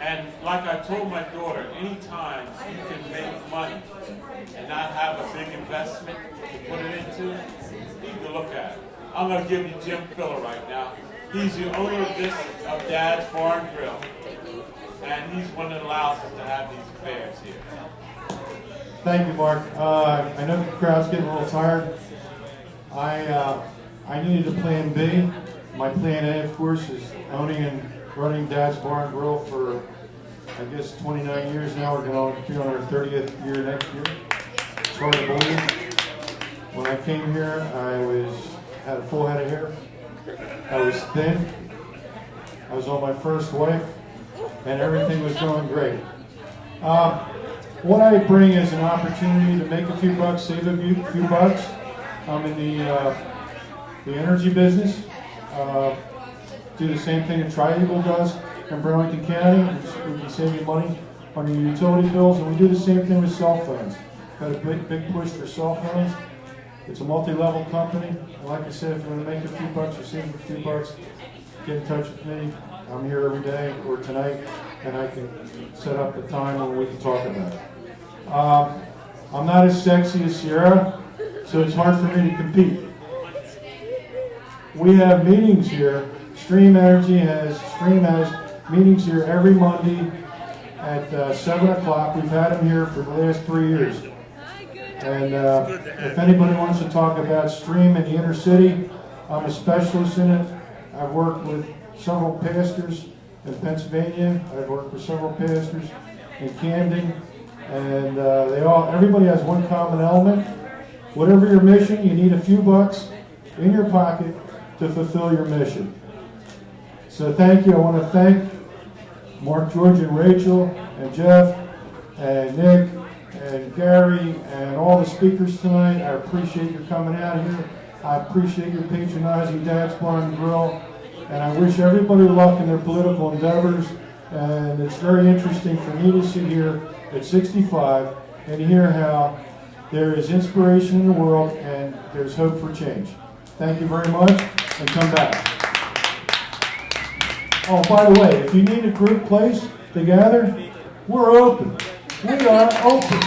And like I told my daughter, anytime you can make money and not have a big investment to put it into, you need to look at it. I'm going to give you Jim Filler right now. He's the owner of Dad's Bar and Grill, and he's one that allows us to have these affairs here. Thank you, Mark. I know the crowd's getting a little tired. I needed a plan B. My plan A, of course, is owning and running Dad's Bar and Grill for, I guess, 29 years now. We're going to be on our 30th year next year. It's hard to believe. When I came here, I had a full head of hair. I was thin. I was on my first wife, and everything was going great. What I bring is an opportunity to make a few bucks, save a few bucks. I'm in the energy business. Do the same thing that Tri-Eagle does in Burlington County. We can save you money on your utility bills, and we do the same thing with cell phones. Got a big push for cell phones. It's a multi-level company. And like I said, if you want to make a few bucks or save a few bucks, get in touch with me. I'm here every day or tonight, and I can set up a time when we can talk about it. I'm not as sexy as Sierra, so it's hard for me to compete. we have meetings here. Stream has meetings here every Monday at 7 o'clock. We've had them here for the last 3 years. And if anybody wants to talk about Stream in the inner city, I'm a specialist in it. I've worked with several pastors in Pennsylvania. I've worked with several pastors in Camden. And everybody has one common element. Whatever your mission, you need a few bucks in your pocket to fulfill your mission. So thank you. I want to thank Mark, George, and Rachel, and Jeff, and Nick, and Gary, and all the speakers tonight. I appreciate your coming out here. I appreciate your patronizing Dad's Bar and Grill. And I wish everybody luck in their political endeavors. And it's very interesting for me to sit here at 65 and hear how there is inspiration in the world and there's hope for change. Thank you very much, and come back. Oh, by the way, if you need a group place to gather, we're open. We are open.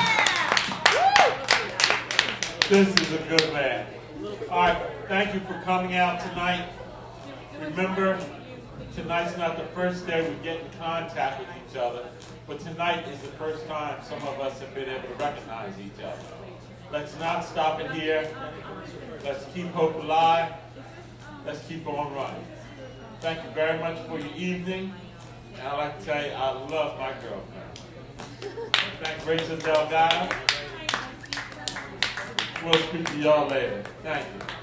This is a good man. All right, thank you for coming out tonight. Remember, tonight's not the first day we get in contact with each other, but tonight is the first time some of us have been able to recognize each other. Let's not stop it here. Let's keep hope alive. Let's keep on running. Thank you very much for your evening. And I'd like to tell you, I love my girlfriend. Thank Rachel Delgado. We'll speak to y'all later. Thank you.